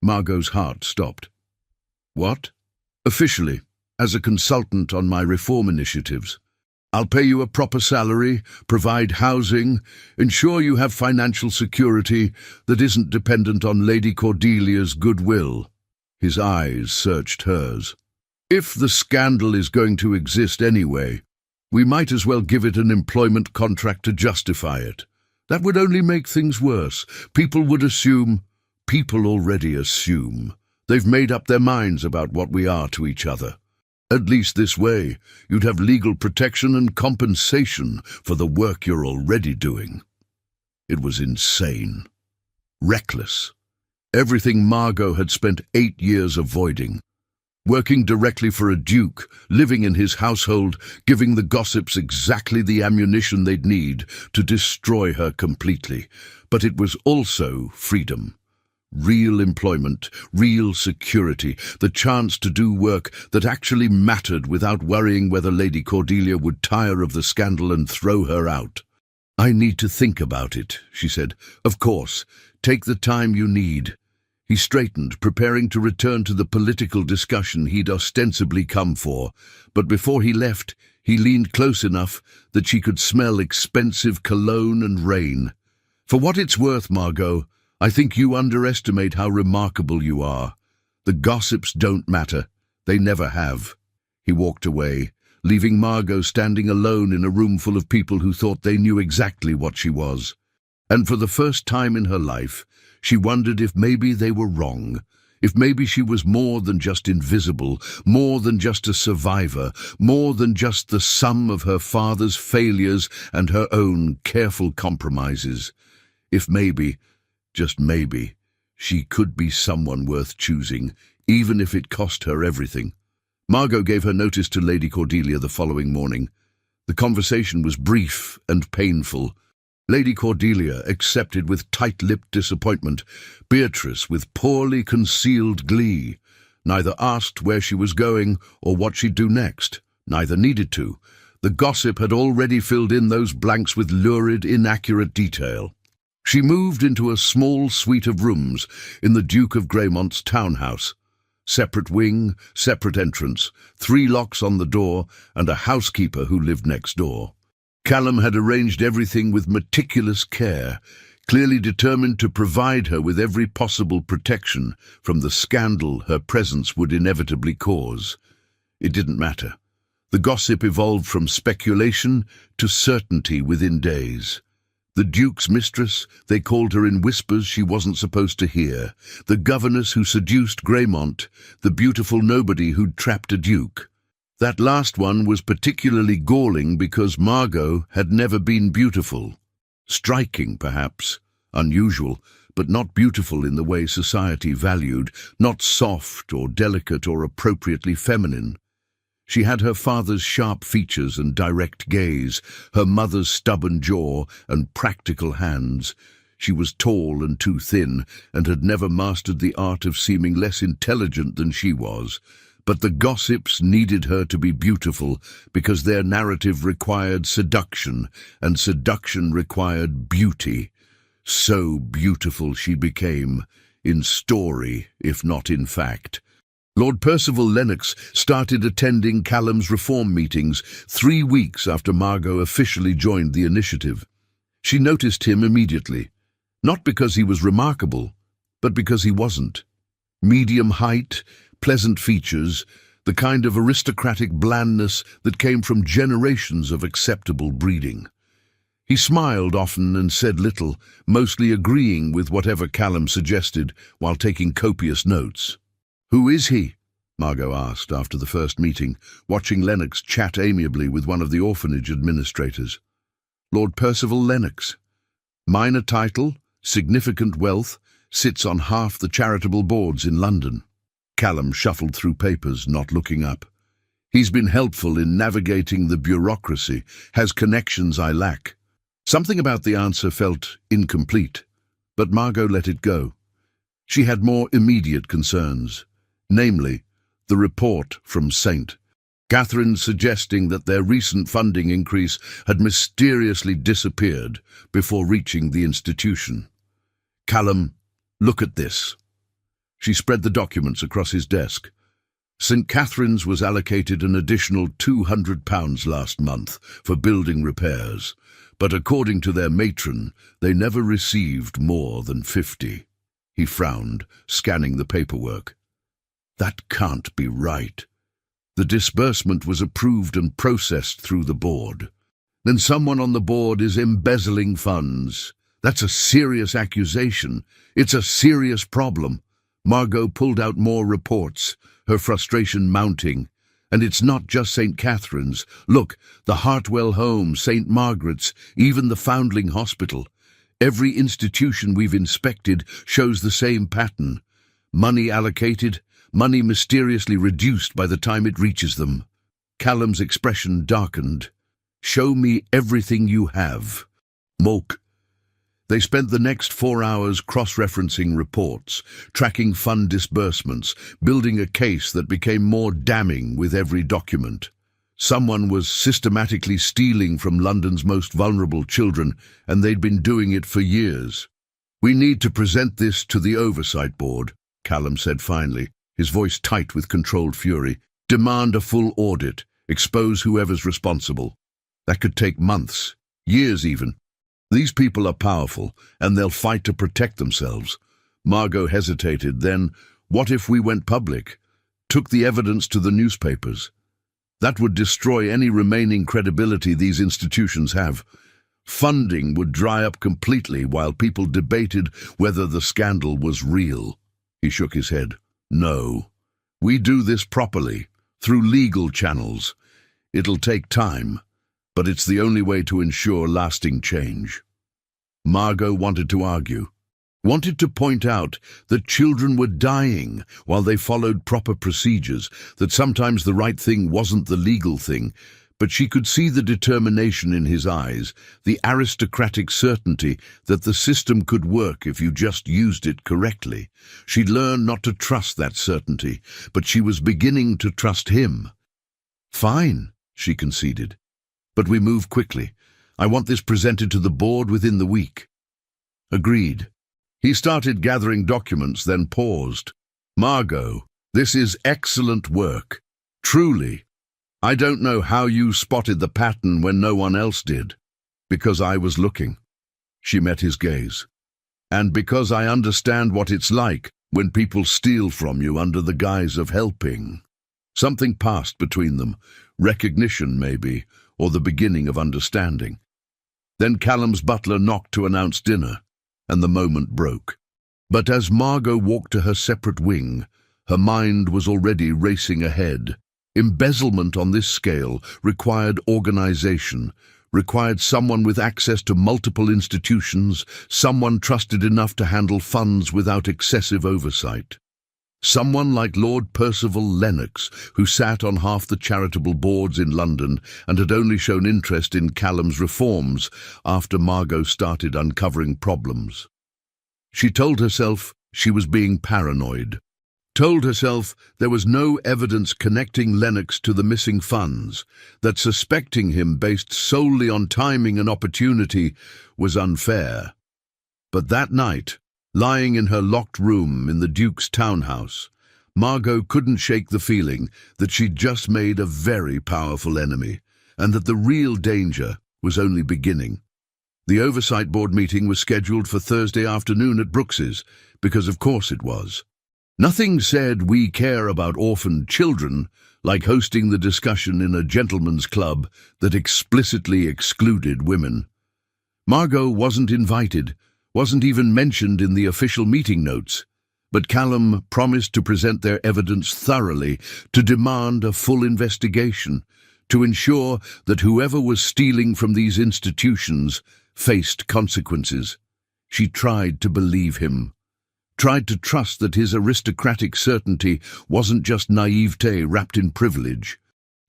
Margot's heart stopped. "What?" "Officially, as a consultant on my reform initiatives. I'll pay you a proper salary, provide housing, ensure you have financial security that isn't dependent on Lady Cordelia's goodwill." His eyes searched hers. "If the scandal is going to exist anyway, we might as well give it an employment contract to justify it. That would only make things worse. People would assume—" "People already assume. They've made up their minds about what we are to each other. At least this way, you'd have legal protection and compensation for the work you're already doing." It was insane. Reckless. Everything Margot had spent 8 years avoiding. Working directly for a duke, living in his household, giving the gossips exactly the ammunition they'd need to destroy her completely. But it was also freedom. Real employment, real security, the chance to do work that actually mattered without worrying whether Lady Cordelia would tire of the scandal and throw her out. "I need to think about it," she said. "Of course, take the time you need." He straightened, preparing to return to the political discussion he'd ostensibly come for, but before he left, he leaned close enough that she could smell expensive cologne and rain. "For what it's worth, Margot, I think you underestimate how remarkable you are. The gossips don't matter. They never have." He walked away, leaving Margot standing alone in a room full of people who thought they knew exactly what she was. And for the first time in her life, she wondered if maybe they were wrong, if maybe she was more than just invisible, more than just a survivor, more than just the sum of her father's failures and her own careful compromises. If maybe, just maybe, she could be someone worth choosing, even if it cost her everything. Margot gave her notice to Lady Cordelia the following morning. The conversation was brief and painful. Lady Cordelia accepted with tight-lipped disappointment, Beatrice with poorly concealed glee. Neither asked where she was going or what she'd do next. Neither needed to. The gossip had already filled in those blanks with lurid, inaccurate detail. She moved into a small suite of rooms in the Duke of Greymont's townhouse. Separate wing, separate entrance, 3 locks on the door, and a housekeeper who lived next door. Callum had arranged everything with meticulous care, clearly determined to provide her with every possible protection from the scandal her presence would inevitably cause. It didn't matter. The gossip evolved from speculation to certainty within days. The Duke's mistress, they called her in whispers she wasn't supposed to hear. The governess who seduced Greymont, the beautiful nobody who'd trapped a duke. That last one was particularly galling because Margot had never been beautiful. Striking, perhaps, unusual, but not beautiful in the way society valued, not soft or delicate or appropriately feminine. She had her father's sharp features and direct gaze, her mother's stubborn jaw and practical hands. She was tall and too thin, and had never mastered the art of seeming less intelligent than she was. But the gossips needed her to be beautiful because their narrative required seduction, and seduction required beauty. So beautiful she became, in story, if not in fact. Lord Percival Lennox started attending Callum's reform meetings 3 weeks after Margot officially joined the initiative. She noticed him immediately, not because he was remarkable, but because he wasn't. Medium height, pleasant features, the kind of aristocratic blandness that came from generations of acceptable breeding. He smiled often and said little, mostly agreeing with whatever Callum suggested while taking copious notes. "Who is he?" Margot asked after the first meeting, watching Lennox chat amiably with one of the orphanage administrators. "Lord Percival Lennox. Minor title, significant wealth, sits on half the charitable boards in London." Callum shuffled through papers, not looking up. "He's been helpful in navigating the bureaucracy, has connections I lack." Something about the answer felt incomplete, but Margot let it go. She had more immediate concerns, namely, the report from St. Catherine suggesting that their recent funding increase had mysteriously disappeared before reaching the institution. "Callum, look at this." She spread the documents across his desk. St. Catherine's was allocated an additional £200 last month for building repairs, but according to their matron, they never received more than 50. He frowned, scanning the paperwork. That can't be right. The disbursement was approved and processed through the board. Then someone on the board is embezzling funds. That's a serious accusation. It's a serious problem. Margot pulled out more reports, her frustration mounting. And it's not just St. Catherine's. Look, the Hartwell Home, St. Margaret's, even the Foundling Hospital. Every institution we've inspected shows the same pattern. Money allocated, money mysteriously reduced by the time it reaches them. Callum's expression darkened. "Show me everything you have." Moke. They spent the next 4 hours cross-referencing reports, tracking fund disbursements, building a case that became more damning with every document. Someone was systematically stealing from London's most vulnerable children, and they'd been doing it for years. "We need to present this to the Oversight Board," Callum said finally, his voice tight with controlled fury. "Demand a full audit, expose whoever's responsible." That could take months, years even. These people are powerful, and they'll fight to protect themselves. Margot hesitated. Then, what if we went public? Took the evidence to the newspapers? That would destroy any remaining credibility these institutions have. Funding would dry up completely while people debated whether the scandal was real. He shook his head. "No. We do this properly, through legal channels. It'll take time, but it's the only way to ensure lasting change." Margot wanted to argue, wanted to point out that children were dying while they followed proper procedures, that sometimes the right thing wasn't the legal thing, but she could see the determination in his eyes, the aristocratic certainty that the system could work if you just used it correctly. She'd learned not to trust that certainty, but she was beginning to trust him. "Fine," she conceded. "But we move quickly. I want this presented to the board within the week." Agreed. He started gathering documents, then paused. "Margot, this is excellent work. Truly. I don't know how you spotted the pattern when no one else did. Because I was looking." She met his gaze. "And because I understand what it's like when people steal from you under the guise of helping." Something passed between them, recognition maybe, or the beginning of understanding. Then Callum's butler knocked to announce dinner, and the moment broke. But as Margot walked to her separate wing, her mind was already racing ahead. Embezzlement on this scale required organization, required someone with access to multiple institutions, someone trusted enough to handle funds without excessive oversight. Someone like Lord Percival Lennox, who sat on half the charitable boards in London and had only shown interest in Callum's reforms after Margot started uncovering problems. She told herself she was being paranoid. Told herself there was no evidence connecting Lennox to the missing funds, that suspecting him based solely on timing and opportunity was unfair. But that night, lying in her locked room in the Duke's townhouse, Margot couldn't shake the feeling that she'd just made a very powerful enemy, and that the real danger was only beginning. The Oversight Board meeting was scheduled for Thursday afternoon at Brooks's, because of course it was. Nothing said we care about orphaned children like hosting the discussion in a gentleman's club that explicitly excluded women. Margot wasn't invited, wasn't even mentioned in the official meeting notes, but Callum promised to present their evidence thoroughly, to demand a full investigation, to ensure that whoever was stealing from these institutions faced consequences. She tried to believe him, tried to trust that his aristocratic certainty wasn't just naivete wrapped in privilege,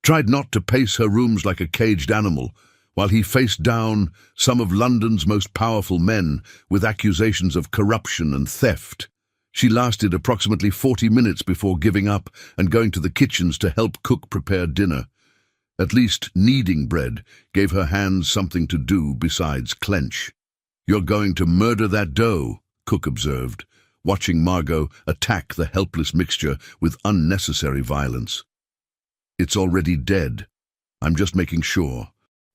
tried not to pace her rooms like a caged animal, while he faced down some of London's most powerful men with accusations of corruption and theft. She lasted approximately 40 minutes before giving up and going to the kitchens to help cook prepare dinner. At least kneading bread gave her hands something to do besides clench. "You're going to murder that dough," Cook observed, watching Margot attack the helpless mixture with unnecessary violence. "It's already dead. I'm just making sure."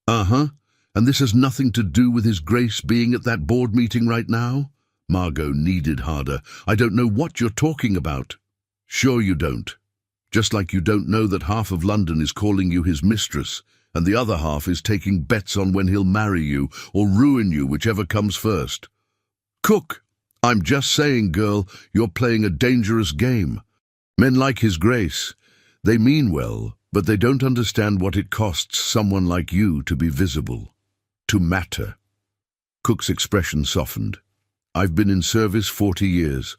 "Uh-huh. And this has nothing to do with His Grace being at that board meeting right now?" Margot kneaded harder. "I don't know what you're talking about." "Sure you don't. Just like you don't know that half of London is calling you his mistress, and the other half is taking bets on when he'll marry you or ruin you, whichever comes first." "Cook, I'm just saying, girl, you're playing a dangerous game. Men like His Grace, they mean well, but they don't understand what it costs someone like you to be visible, to matter." Cook's expression softened. "I've been in service 40 years.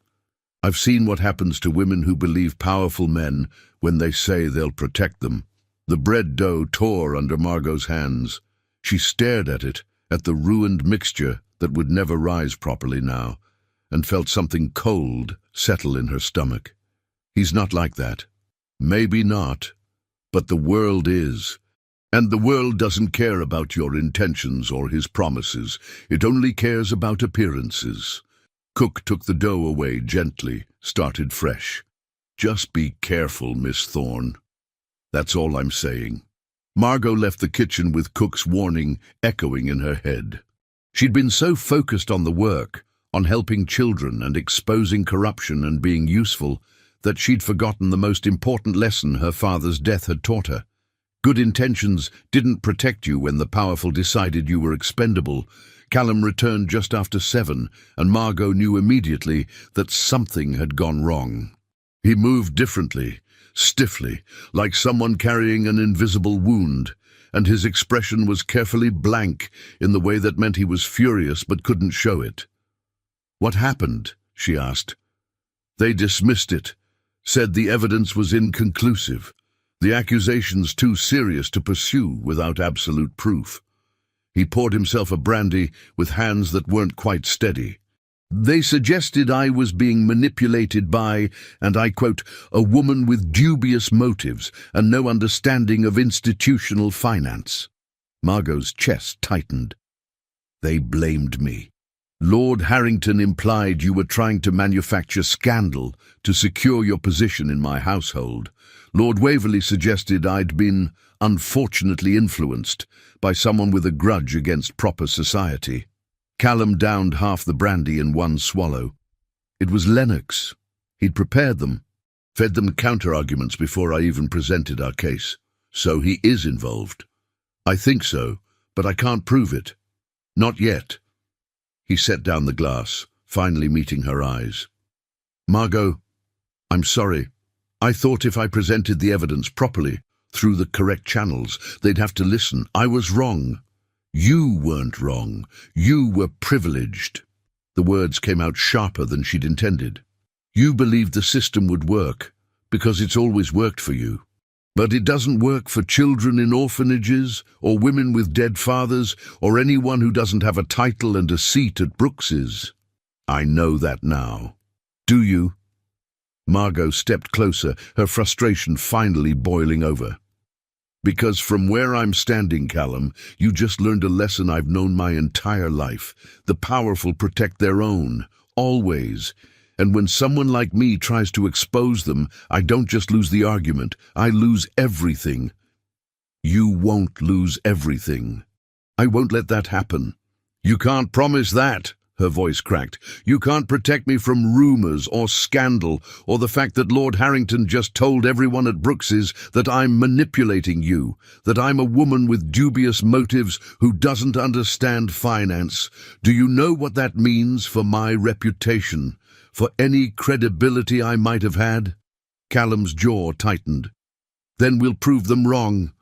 I've seen what happens to women who believe powerful men when they say they'll protect them." The bread dough tore under Margot's hands. She stared at it, at the ruined mixture that would never rise properly now, and felt something cold settle in her stomach. He's not like that. Maybe not, but the world is. And the world doesn't care about your intentions or his promises. It only cares about appearances. Cook took the dough away gently, started fresh. "Just be careful, Miss Thorne. That's all I'm saying." Margot left the kitchen with Cook's warning echoing in her head. She'd been so focused on the work, on helping children and exposing corruption and being useful, that she'd forgotten the most important lesson her father's death had taught her. Good intentions didn't protect you when the powerful decided you were expendable. Callum returned just after 7, and Margot knew immediately that something had gone wrong. He moved differently, stiffly, like someone carrying an invisible wound, and his expression was carefully blank in the way that meant he was furious but couldn't show it. "What happened?" she asked. "They dismissed it, said the evidence was inconclusive, the accusations too serious to pursue without absolute proof." He poured himself a brandy with hands that weren't quite steady. "They suggested I was being manipulated by, and I quote, a woman with dubious motives and no understanding of institutional finance." Margot's chest tightened. "They blamed me. Lord Harrington implied you were trying to manufacture scandal to secure your position in my household. Lord Waverley suggested I'd been unfortunately influenced by someone with a grudge against proper society." Callum downed half the brandy in one swallow. "It was Lennox. He'd prepared them, fed them counter-arguments before I even presented our case. So he is involved." "I think so, but I can't prove it. Not yet." He set down the glass, finally meeting her eyes. "Margot, I'm sorry. I thought if I presented the evidence properly, through the correct channels, they'd have to listen. I was wrong. You weren't wrong. You were privileged." The words came out sharper than she'd intended. "You believed the system would work, because it's always worked for you. But it doesn't work for children in orphanages, or women with dead fathers, or anyone who doesn't have a title and a seat at Brooks's. I know that now. Do you?" Margot stepped closer, her frustration finally boiling over. "Because from where I'm standing, Callum, you just learned a lesson I've known my entire life. The powerful protect their own, always. And when someone like me tries to expose them, I don't just lose the argument, I lose everything." "You won't lose everything. I won't let that happen." "You can't promise that," her voice cracked. "You can't protect me from rumors or scandal or the fact that Lord Harrington just told everyone at Brooks's that I'm manipulating you, that I'm a woman with dubious motives who doesn't understand finance. Do you know what that means for my reputation, for any credibility I might have had?" Callum's jaw tightened. "Then we'll prove them wrong.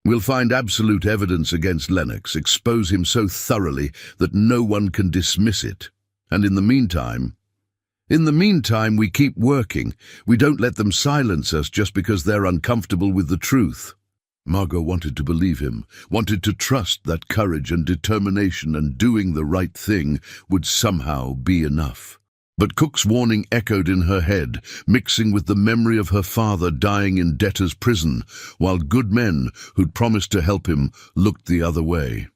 We'll find absolute evidence against Lennox, expose him so thoroughly that no one can dismiss it. And in the meantime, we keep working. We don't let them silence us just because they're uncomfortable with the truth." Margot wanted to believe him, wanted to trust that courage and determination and doing the right thing would somehow be enough. But Cook's warning echoed in her head, mixing with the memory of her father dying in debtor's prison, while good men who'd promised to help him looked the other way.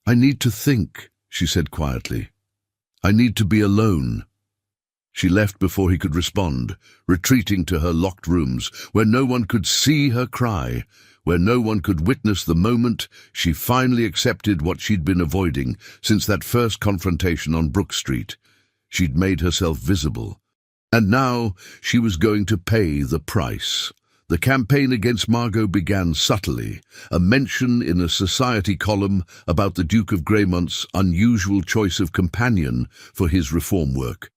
"I need to think," she said quietly. "I need to be alone." She left before he could respond, retreating to her locked rooms, where no one could see her cry, where no one could witness the moment she finally accepted what she'd been avoiding since that first confrontation on Brook Street. She'd made herself visible, and now she was going to pay the price. The campaign against Margot began subtly, a mention in a society column about the Duke of Greymont's unusual choice of companion for his reform work.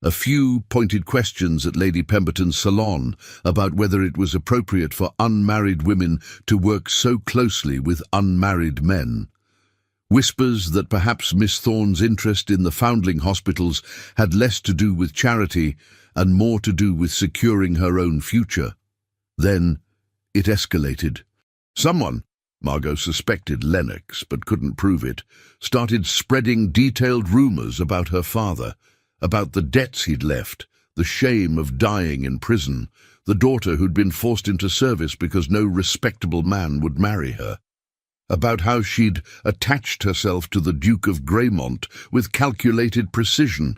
A few pointed questions at Lady Pemberton's salon about whether it was appropriate for unmarried women to work so closely with unmarried men. Whispers that perhaps Miss Thorne's interest in the foundling hospitals had less to do with charity and more to do with securing her own future. Then it escalated. Someone, Margot suspected Lennox but couldn't prove it, started spreading detailed rumors about her father, about the debts he'd left, the shame of dying in prison, the daughter who'd been forced into service because no respectable man would marry her, about how she'd attached herself to the Duke of Greymont with calculated precision,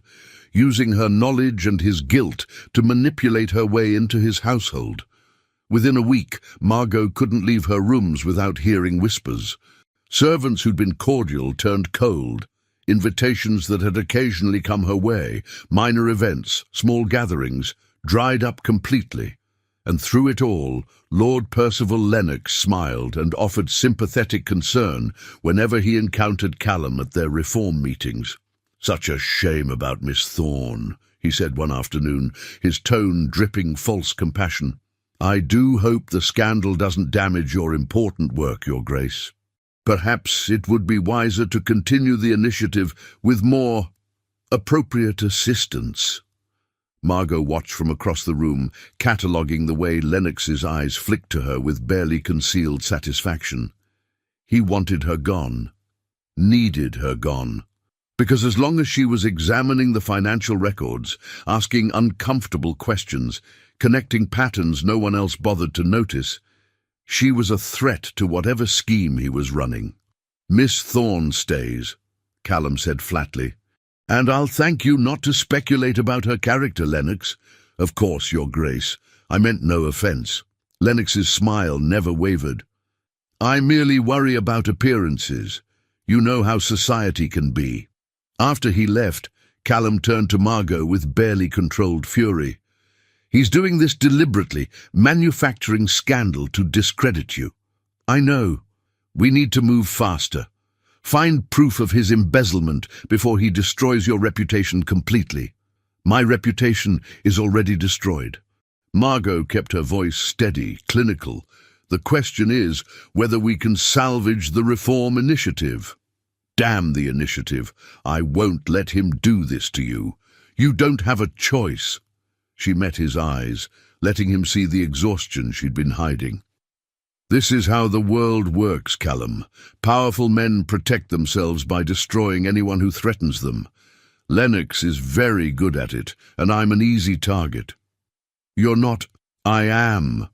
using her knowledge and his guilt to manipulate her way into his household. Within a week, Margot couldn't leave her rooms without hearing whispers. Servants who'd been cordial turned cold. Invitations that had occasionally come her way, minor events, small gatherings, dried up completely. And through it all, Lord Percival Lennox smiled and offered sympathetic concern whenever he encountered Callum at their reform meetings. "Such a shame about Miss Thorne," he said one afternoon, his tone dripping false compassion. "I do hope the scandal doesn't damage your important work, Your Grace. Perhaps it would be wiser to continue the initiative with more appropriate assistance." Margot watched from across the room, cataloguing the way Lennox's eyes flicked to her with barely concealed satisfaction. He wanted her gone, needed her gone. Because as long as she was examining the financial records, asking uncomfortable questions, connecting patterns no one else bothered to notice, she was a threat to whatever scheme he was running. "Miss Thorne stays," Callum said flatly. "And I'll thank you not to speculate about her character, Lennox. Of course, Your Grace. I meant no offence." Lennox's smile never wavered. "I merely worry about appearances. You know how society can be." After he left, Callum turned to Margot with barely controlled fury. "He's doing this deliberately, manufacturing scandal to discredit you. I know. We need to move faster. Find proof of his embezzlement before he destroys your reputation completely. My reputation is already destroyed." Margot kept her voice steady, clinical. "The question is whether we can salvage the reform initiative." "Damn the initiative. I won't let him do this to you. You don't have a choice." She met his eyes, letting him see the exhaustion she'd been hiding. "This is how the world works, Callum. Powerful men protect themselves by destroying anyone who threatens them. Lennox is very good at it, and I'm an easy target." "You're not." "I am.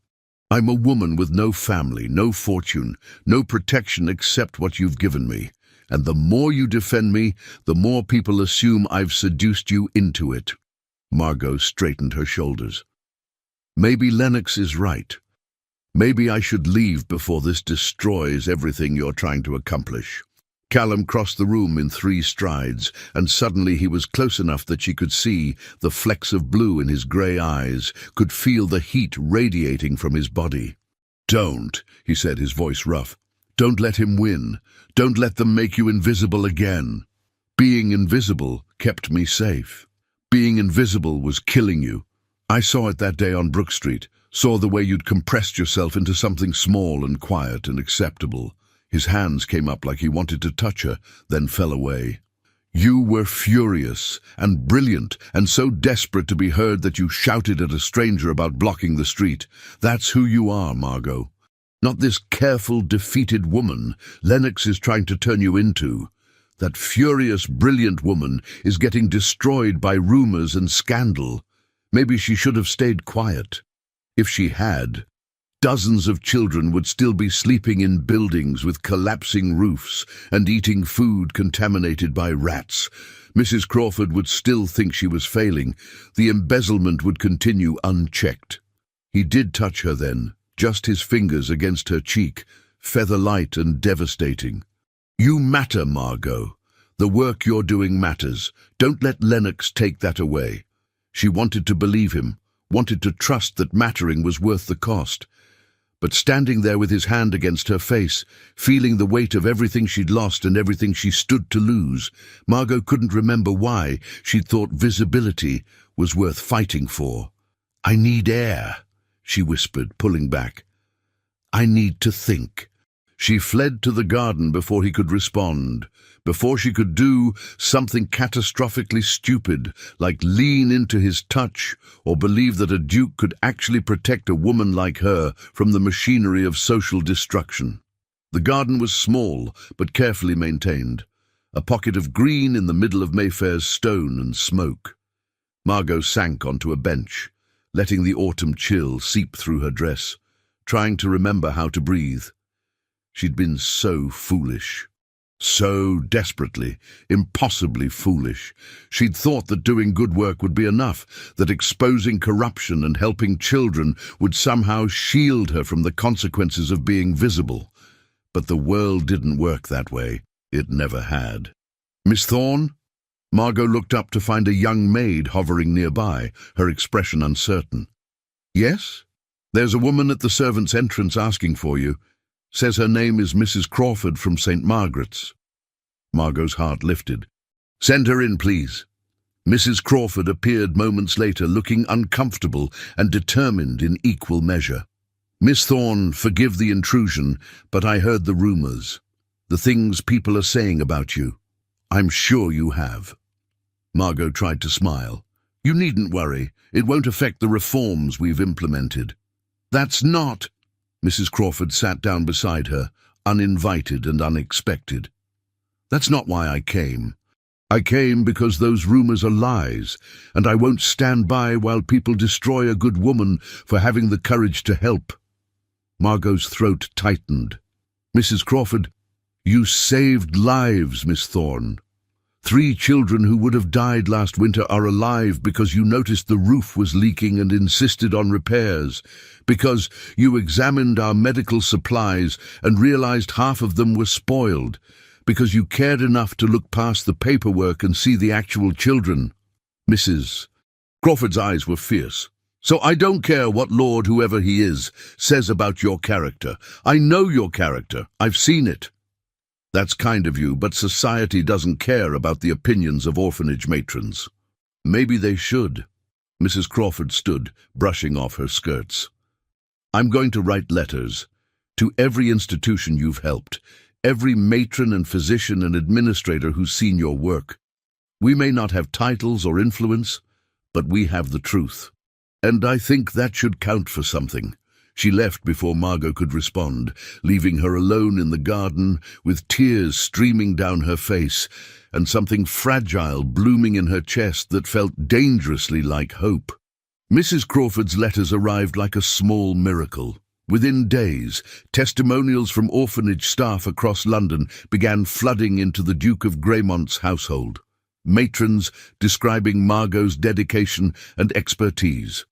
I'm a woman with no family, no fortune, no protection except what you've given me. And the more you defend me, the more people assume I've seduced you into it." Margot straightened her shoulders. "Maybe Lennox is right. Maybe I should leave before this destroys everything you're trying to accomplish." Callum crossed the room in 3 strides, and suddenly he was close enough that she could see the flecks of blue in his grey eyes, could feel the heat radiating from his body. "Don't," he said, his voice rough. "Don't let him win. Don't let them make you invisible again. Being invisible kept me safe. Being invisible was killing you. I saw it that day on Brook Street. Saw the way you'd compressed yourself into something small and quiet and acceptable." His hands came up like he wanted to touch her, then fell away. "You were furious and brilliant and so desperate to be heard that you shouted at a stranger about blocking the street. That's who you are, Margot. Not this careful, defeated woman Lennox is trying to turn you into. That furious, brilliant woman is getting destroyed by rumors and scandal. Maybe she should have stayed quiet. If she had, dozens of children would still be sleeping in buildings with collapsing roofs and eating food contaminated by rats. Mrs. Crawford would still think she was failing. The embezzlement would continue unchecked." He did touch her then, just his fingers against her cheek, feather-light and devastating. "You matter, Margot. The work you're doing matters. Don't let Lennox take that away." She wanted to believe him, wanted to trust that mattering was worth the cost. But standing there with his hand against her face, feeling the weight of everything she'd lost and everything she stood to lose, Margot couldn't remember why she'd thought visibility was worth fighting for. "I need air," she whispered, pulling back. "I need to think." She fled to the garden before he could respond, before she could do something catastrophically stupid, like lean into his touch or believe that a duke could actually protect a woman like her from the machinery of social destruction. The garden was small, but carefully maintained, a pocket of green in the middle of Mayfair's stone and smoke. Margot sank onto a bench, letting the autumn chill seep through her dress, trying to remember how to breathe. She'd been so foolish. So desperately, impossibly foolish. She'd thought that doing good work would be enough, that exposing corruption and helping children would somehow shield her from the consequences of being visible. But the world didn't work that way. It never had. "Miss Thorne?" Margot looked up to find a young maid hovering nearby, her expression uncertain. "Yes? There's a woman at the servants' entrance asking for you. Says her name is Mrs. Crawford from St. Margaret's." Margot's heart lifted. "Send her in, please." Mrs. Crawford appeared moments later, looking uncomfortable and determined in equal measure. "Miss Thorne, forgive the intrusion, but I heard the rumors. The things people are saying about you. I'm sure you have." Margot tried to smile. "You needn't worry. It won't affect the reforms we've implemented." "That's not—" Mrs. Crawford sat down beside her, uninvited and unexpected. "That's not why I came. I came because those rumors are lies, and I won't stand by while people destroy a good woman for having the courage to help." Margot's throat tightened. "Mrs. Crawford, you saved lives, Miss Thorne. 3 children who would have died last winter are alive because you noticed the roof was leaking and insisted on repairs, because you examined our medical supplies and realized half of them were spoiled, because you cared enough to look past the paperwork and see the actual children." Mrs. Crawford's eyes were fierce. "So I don't care what Lord, whoever he is, says about your character. I know your character. I've seen it." "That's kind of you, but society doesn't care about the opinions of orphanage matrons." "Maybe they should." Mrs. Crawford stood, brushing off her skirts. "I'm going to write letters to every institution you've helped, every matron and physician and administrator who's seen your work. We may not have titles or influence, but we have the truth. And I think that should count for something." She left before Margot could respond, leaving her alone in the garden with tears streaming down her face and something fragile blooming in her chest that felt dangerously like hope. Mrs. Crawford's letters arrived like a small miracle. Within days, testimonials from orphanage staff across London began flooding into the Duke of Greymont's household. Matrons describing Margot's dedication and expertise.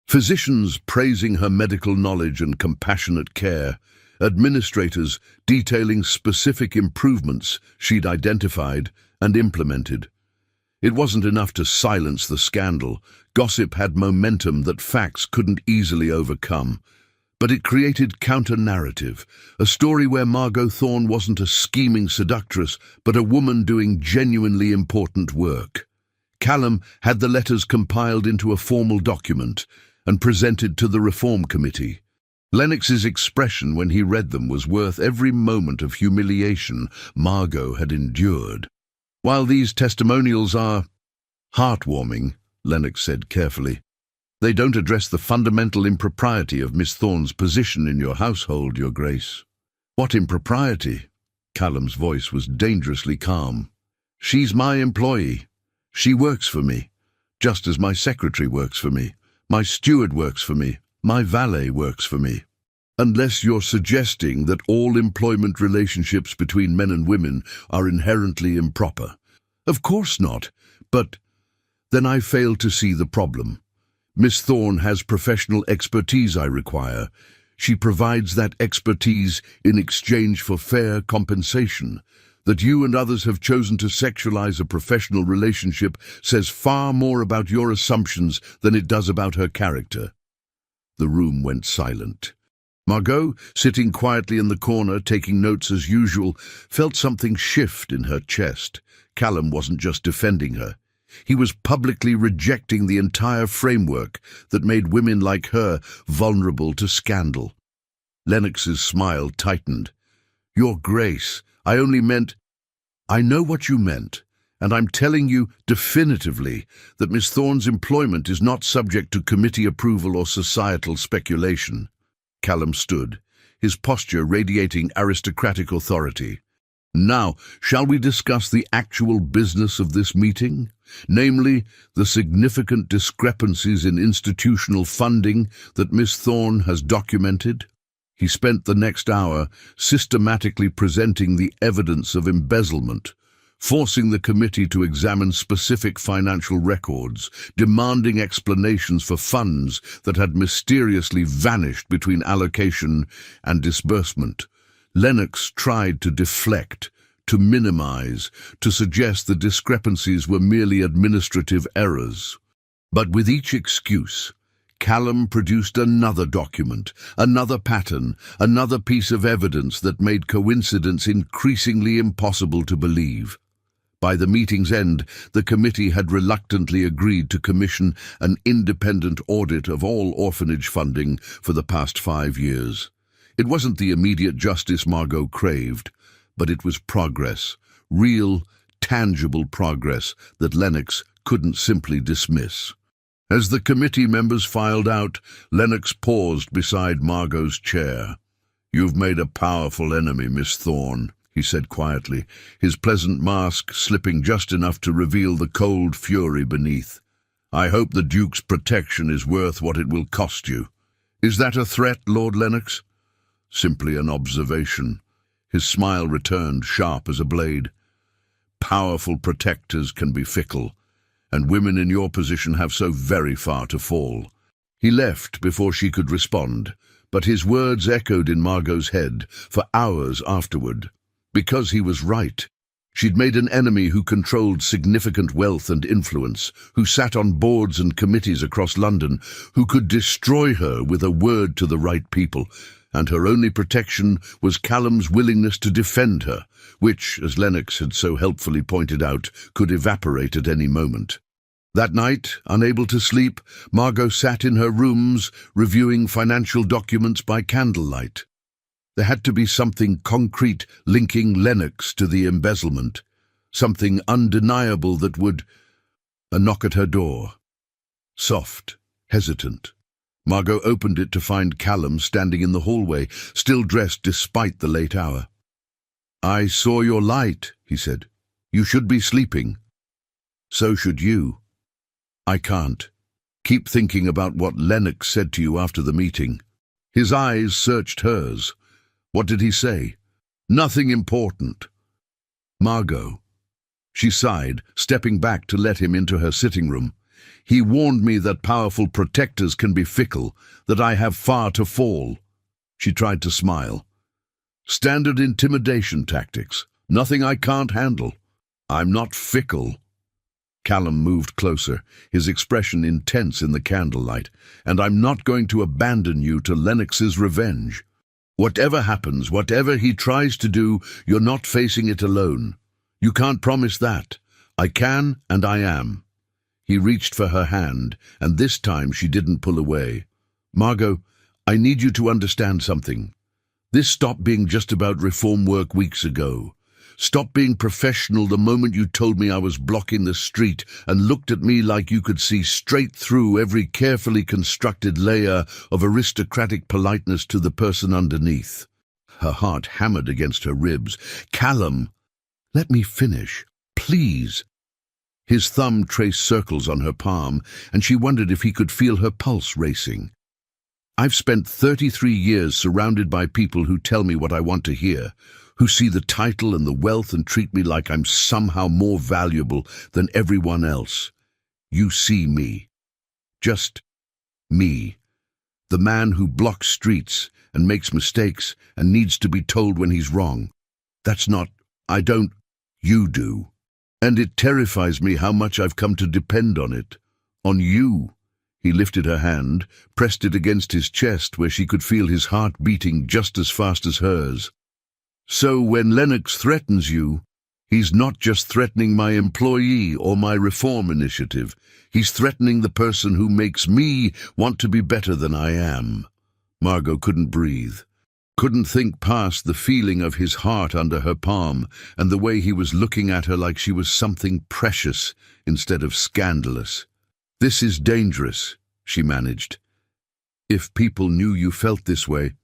Physicians praising her medical knowledge and compassionate care, administrators detailing specific improvements she'd identified and implemented. It wasn't enough to silence the scandal. Gossip had momentum that facts couldn't easily overcome. But it created counter-narrative, a story where Margot Thorne wasn't a scheming seductress, but a woman doing genuinely important work. Callum had the letters compiled into a formal document and presented to the Reform Committee. Lennox's expression when he read them was worth every moment of humiliation Margot had endured. "While these testimonials are heartwarming," Lennox said carefully, "they don't address the fundamental impropriety of Miss Thorne's position in your household, Your Grace." "What impropriety?" Callum's voice was dangerously calm. "She's my employee. She works for me, just as my secretary works for me. My steward works for me. My valet works for me. Unless you're suggesting that all employment relationships between men and women are inherently improper." "Of course not, but—" "Then I fail to see the problem. Miss Thorne has professional expertise I require. She provides that expertise in exchange for fair compensation. That you and others have chosen to sexualize a professional relationship says far more about your assumptions than it does about her character." The room went silent. Margot, sitting quietly in the corner, taking notes as usual, felt something shift in her chest. Callum wasn't just defending her. He was publicly rejecting the entire framework that made women like her vulnerable to scandal. Lennox's smile tightened. Your Grace, I only meant... I know what you meant, and I'm telling you definitively that Miss Thorne's employment is not subject to committee approval or societal speculation. Callum stood, his posture radiating aristocratic authority. Now, shall we discuss the actual business of this meeting? Namely, the significant discrepancies in institutional funding that Miss Thorne has documented? He spent the next hour systematically presenting the evidence of embezzlement, forcing the committee to examine specific financial records, demanding explanations for funds that had mysteriously vanished between allocation and disbursement. Lennox tried to deflect, to minimize, to suggest the discrepancies were merely administrative errors. But with each excuse, Callum produced another document, another pattern, another piece of evidence that made coincidence increasingly impossible to believe. By the meeting's end, the committee had reluctantly agreed to commission an independent audit of all orphanage funding for the past 5 years. It wasn't the immediate justice Margot craved, but it was progress, real, tangible progress that Lennox couldn't simply dismiss. As the committee members filed out, Lennox paused beside Margot's chair. "You've made a powerful enemy, Miss Thorne," he said quietly, his pleasant mask slipping just enough to reveal the cold fury beneath. "I hope the Duke's protection is worth what it will cost you." "Is that a threat, Lord Lennox?" "Simply an observation." His smile returned, sharp as a blade. "Powerful protectors can be fickle, and women in your position have so very far to fall." He left before she could respond, but his words echoed in Margot's head for hours afterward. Because he was right. She'd made an enemy who controlled significant wealth and influence, who sat on boards and committees across London, who could destroy her with a word to the right people, and her only protection was Callum's willingness to defend her, which, as Lennox had so helpfully pointed out, could evaporate at any moment. That night, unable to sleep, Margot sat in her rooms, reviewing financial documents by candlelight. There had to be something concrete linking Lennox to the embezzlement, something undeniable that would... A knock at her door. Soft, hesitant. Margot opened it to find Callum standing in the hallway, still dressed despite the late hour. "I saw your light," he said. "You should be sleeping." "So should you." "I can't. Keep thinking about what Lennox said to you after the meeting." His eyes searched hers. "What did he say?" "Nothing important." "Margot." She sighed, stepping back to let him into her sitting room. "He warned me that powerful protectors can be fickle, that I have far to fall." She tried to smile. "Standard intimidation tactics. Nothing I can't handle." "I'm not fickle." Callum moved closer, his expression intense in the candlelight. "And I'm not going to abandon you to Lennox's revenge. Whatever happens, whatever he tries to do, you're not facing it alone. You can't promise that. I can, and I am." He reached for her hand, and this time she didn't pull away. "Margot, I need you to understand something. This stopped being just about reform work weeks ago. Stop being professional the moment you told me I was blocking the street and looked at me like you could see straight through every carefully constructed layer of aristocratic politeness to the person underneath." Her heart hammered against her ribs. "Callum, let me finish, please." His thumb traced circles on her palm, and she wondered if he could feel her pulse racing. "I've spent 33 years surrounded by people who tell me what I want to hear, who see the title and the wealth and treat me like I'm somehow more valuable than everyone else. You see me. Just me. The man who blocks streets and makes mistakes and needs to be told when he's wrong. That's not... I don't... You do. And it terrifies me how much I've come to depend on it. On you." He lifted her hand, pressed it against his chest where she could feel his heart beating just as fast as hers. "So when Lennox threatens you, he's not just threatening my employee or my reform initiative. He's threatening the person who makes me want to be better than I am." Margot couldn't breathe. Couldn't think past the feeling of his heart under her palm and the way he was looking at her like she was something precious instead of scandalous. "This is dangerous," she managed. "If people knew you felt this way,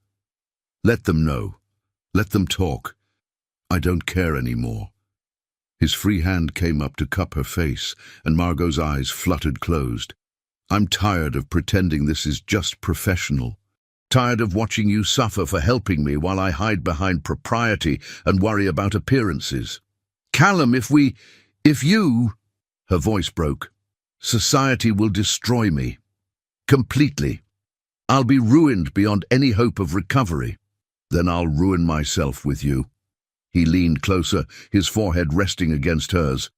let them know. Let them talk. I don't care anymore." His free hand came up to cup her face, and Margot's eyes fluttered closed. "I'm tired of pretending this is just professional. Tired of watching you suffer for helping me while I hide behind propriety and worry about appearances. Callum, if you—" Her voice broke. "Society will destroy me. Completely. I'll be ruined beyond any hope of recovery. Then I'll ruin myself with you." He leaned closer, his forehead resting against hers.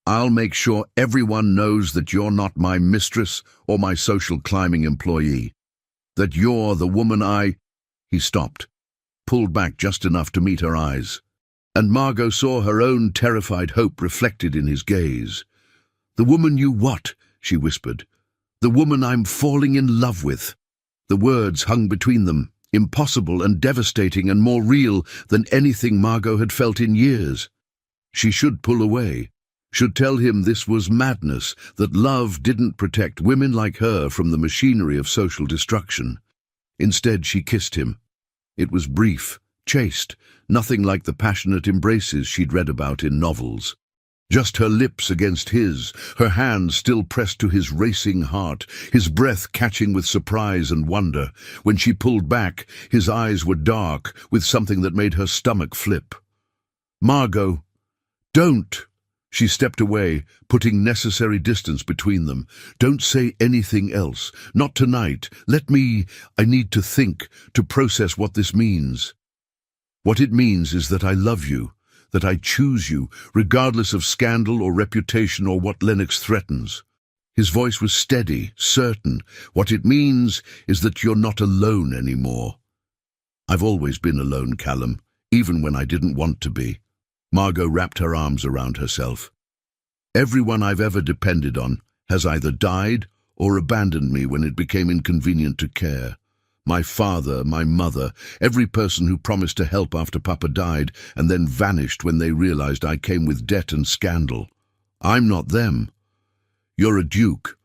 "I'll make sure everyone knows that you're not my mistress or my social climbing employee. That you're the woman I—" He stopped, pulled back just enough to meet her eyes. And Margot saw her own terrified hope reflected in his gaze. "The woman you what?" she whispered. "The woman I'm falling in love with." The words hung between them, impossible and devastating and more real than anything Margot had felt in years. She should pull away, should tell him this was madness, that love didn't protect women like her from the machinery of social destruction. Instead, she kissed him. It was brief, chaste, nothing like the passionate embraces she'd read about in novels. Just her lips against his, her hands still pressed to his racing heart, his breath catching with surprise and wonder. When she pulled back, his eyes were dark, with something that made her stomach flip. "Margot, don't!" She stepped away, putting necessary distance between them. "Don't say anything else. Not tonight. I need to think, to process what this means. What it means is that I love you, that I choose you, regardless of scandal or reputation or what Lennox threatens." His voice was steady, certain. "What it means is that you're not alone anymore." "I've always been alone, Callum, even when I didn't want to be." Margot wrapped her arms around herself. "Everyone I've ever depended on has either died or abandoned me when it became inconvenient to care. My father, my mother, every person who promised to help after Papa died and then vanished when they realized I came with debt and scandal. I'm not them. You're a duke.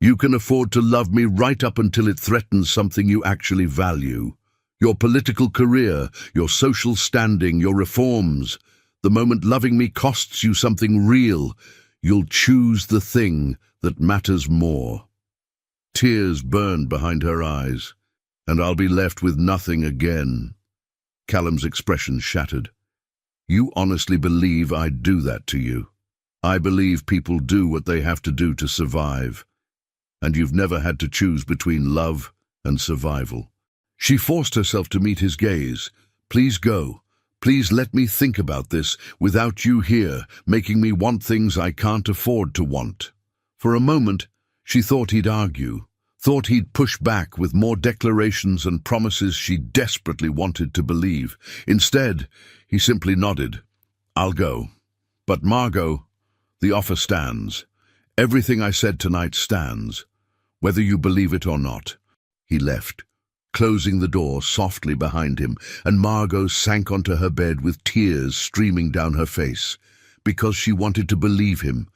You can afford to love me right up until it threatens something you actually value. Your political career, your social standing, your reforms. The moment loving me costs you something real, you'll choose the thing that matters more." Tears burned behind her eyes. "And I'll be left with nothing again." Callum's expression shattered. "You honestly believe I'd do that to you? I believe people do what they have to do to survive. And you've never had to choose between love and survival." She forced herself to meet his gaze. "Please go. Please let me think about this without you here, making me want things I can't afford to want." For a moment, she thought he'd argue, thought he'd push back with more declarations and promises she desperately wanted to believe. Instead, he simply nodded. "I'll go. But Margot, the offer stands. Everything I said tonight stands, whether you believe it or not." He left, closing the door softly behind him, and Margot sank onto her bed with tears streaming down her face, because she wanted to believe him,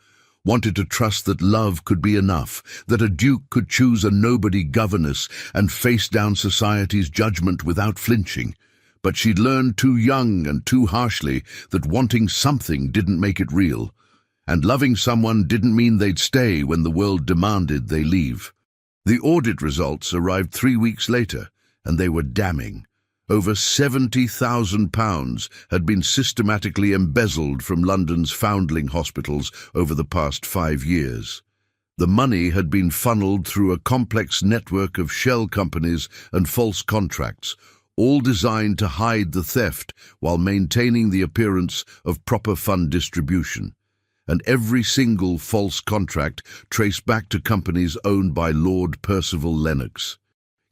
wanted to trust that love could be enough, that a duke could choose a nobody governess and face down society's judgment without flinching. But she'd learned too young and too harshly that wanting something didn't make it real, and loving someone didn't mean they'd stay when the world demanded they leave. The audit results arrived 3 weeks later, and they were damning. Over £70,000 had been systematically embezzled from London's foundling hospitals over the past 5 years. The money had been funneled through a complex network of shell companies and false contracts, all designed to hide the theft while maintaining the appearance of proper fund distribution. And every single false contract traced back to companies owned by Lord Percival Lennox.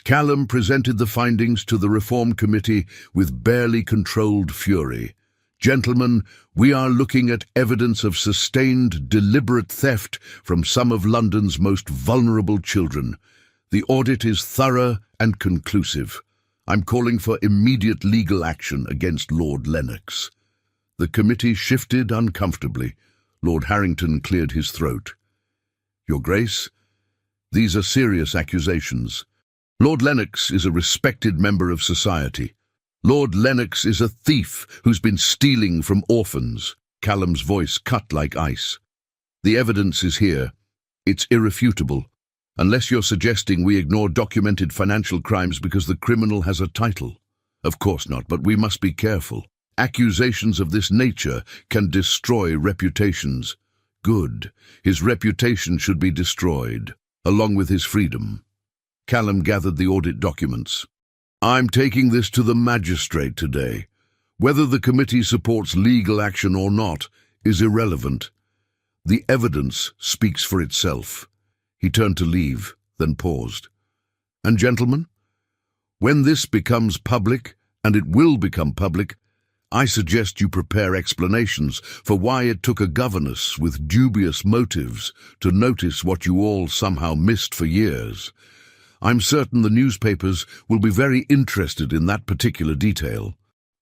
Callum presented the findings to the Reform Committee with barely controlled fury. "Gentlemen, we are looking at evidence of sustained, deliberate theft from some of London's most vulnerable children. The audit is thorough and conclusive. I'm calling for immediate legal action against Lord Lennox." The committee shifted uncomfortably. Lord Harrington cleared his throat. "Your Grace, these are serious accusations. Lord Lennox is a respected member of society. Lord Lennox is a thief who's been stealing from orphans." Callum's voice cut like ice. "The evidence is here. It's irrefutable. Unless you're suggesting we ignore documented financial crimes because the criminal has a title. Of course not, but we must be careful. Accusations of this nature can destroy reputations. Good. His reputation should be destroyed, along with his freedom." Callum gathered the audit documents. "I'm taking this to the magistrate today. Whether the committee supports legal action or not is irrelevant. The evidence speaks for itself." He turned to leave, then paused. "And gentlemen, when this becomes public, and it will become public, I suggest you prepare explanations for why it took a governess with dubious motives to notice what you all somehow missed for years. I'm certain the newspapers will be very interested in that particular detail."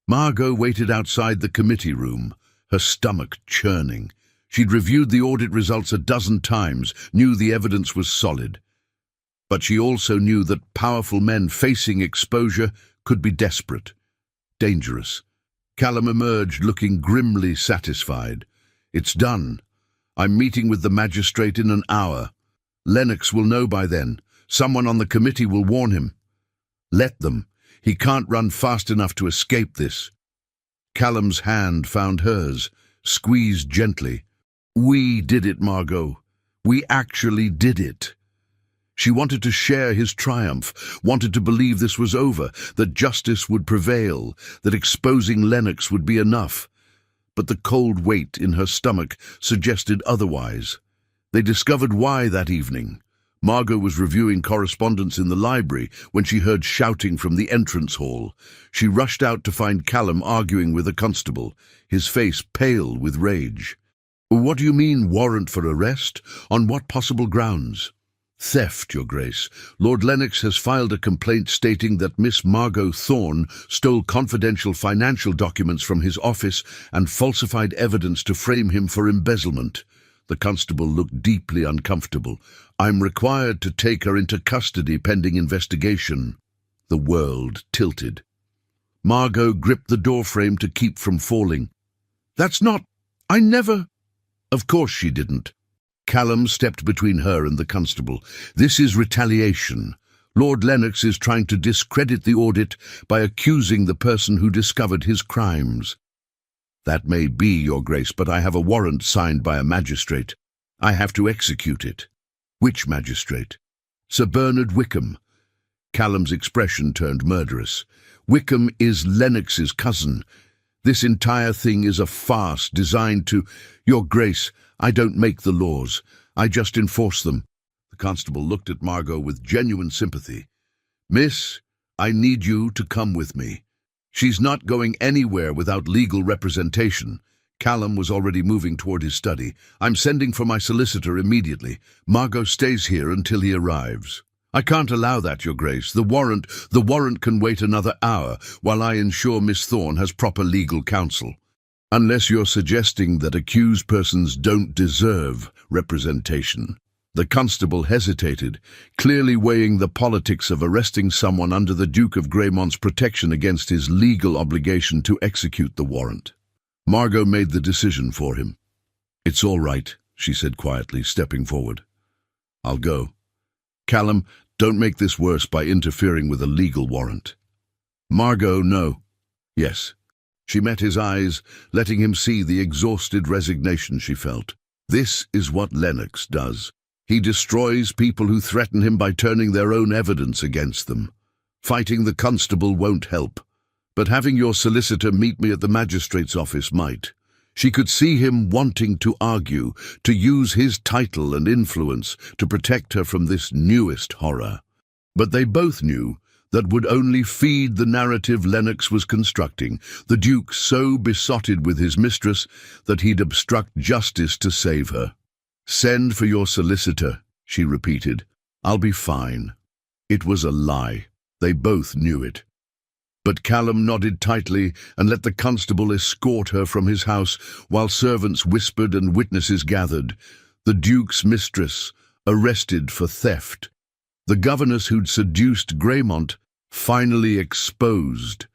Margot waited outside the committee room, her stomach churning. She'd reviewed the audit results a dozen times, knew the evidence was solid. But she also knew that powerful men facing exposure could be desperate, dangerous. Callum emerged looking grimly satisfied. "It's done. I'm meeting with the magistrate in an hour. Lennox will know by then. Someone on the committee will warn him. Let them. He can't run fast enough to escape this." Callum's hand found hers, squeezed gently. "We did it, Margot. We actually did it." She wanted to share his triumph, wanted to believe this was over, that justice would prevail, that exposing Lennox would be enough. But the cold weight in her stomach suggested otherwise. They discovered why that evening. Margot was reviewing correspondence in the library when she heard shouting from the entrance hall. She rushed out to find Callum arguing with a constable, his face pale with rage. "What do you mean, warrant for arrest? On what possible grounds?" "Theft, Your Grace. Lord Lennox has filed a complaint stating that Miss Margot Thorne stole confidential financial documents from his office and falsified evidence to frame him for embezzlement." The constable looked deeply uncomfortable. "I'm required to take her into custody pending investigation." The world tilted. Margot gripped the doorframe to keep from falling. "That's not... I never..." Of course she didn't. Callum stepped between her and the constable. "This is retaliation. Lord Lennox is trying to discredit the audit by accusing the person who discovered his crimes." "That may be, Your Grace, but I have a warrant signed by a magistrate. I have to execute it." "Which magistrate?" "Sir Bernard Wickham." Callum's expression turned murderous. "Wickham is Lennox's cousin. This entire thing is a farce designed to... Your Grace, I don't make the laws. I just enforce them." The constable looked at Margot with genuine sympathy. "Miss, I need you to come with me. She's not going anywhere without legal representation." Callum was already moving toward his study. "I'm sending for my solicitor immediately. Margot stays here until he arrives." "I can't allow that, Your Grace. The warrant can wait another hour while I ensure Miss Thorne has proper legal counsel." "Unless you're suggesting that accused persons don't deserve representation." The constable hesitated, clearly weighing the politics of arresting someone under the Duke of Greymont's protection against his legal obligation to execute the warrant. Margot made the decision for him. "It's all right," she said quietly, stepping forward. "I'll go. Callum, don't make this worse by interfering with a legal warrant." "Margot, no." "Yes." She met his eyes, letting him see the exhausted resignation she felt. "This is what Lennox does. He destroys people who threaten him by turning their own evidence against them. Fighting the constable won't help, but having your solicitor meet me at the magistrate's office might." She could see him wanting to argue, to use his title and influence to protect her from this newest horror. But they both knew that would only feed the narrative Lennox was constructing, the Duke so besotted with his mistress that he'd obstruct justice to save her. "Send for your solicitor," she repeated. "I'll be fine." It was a lie. They both knew it. But Callum nodded tightly and let the constable escort her from his house while servants whispered and witnesses gathered. The Duke's mistress, arrested for theft. The governess who'd seduced Greymont, finally exposed.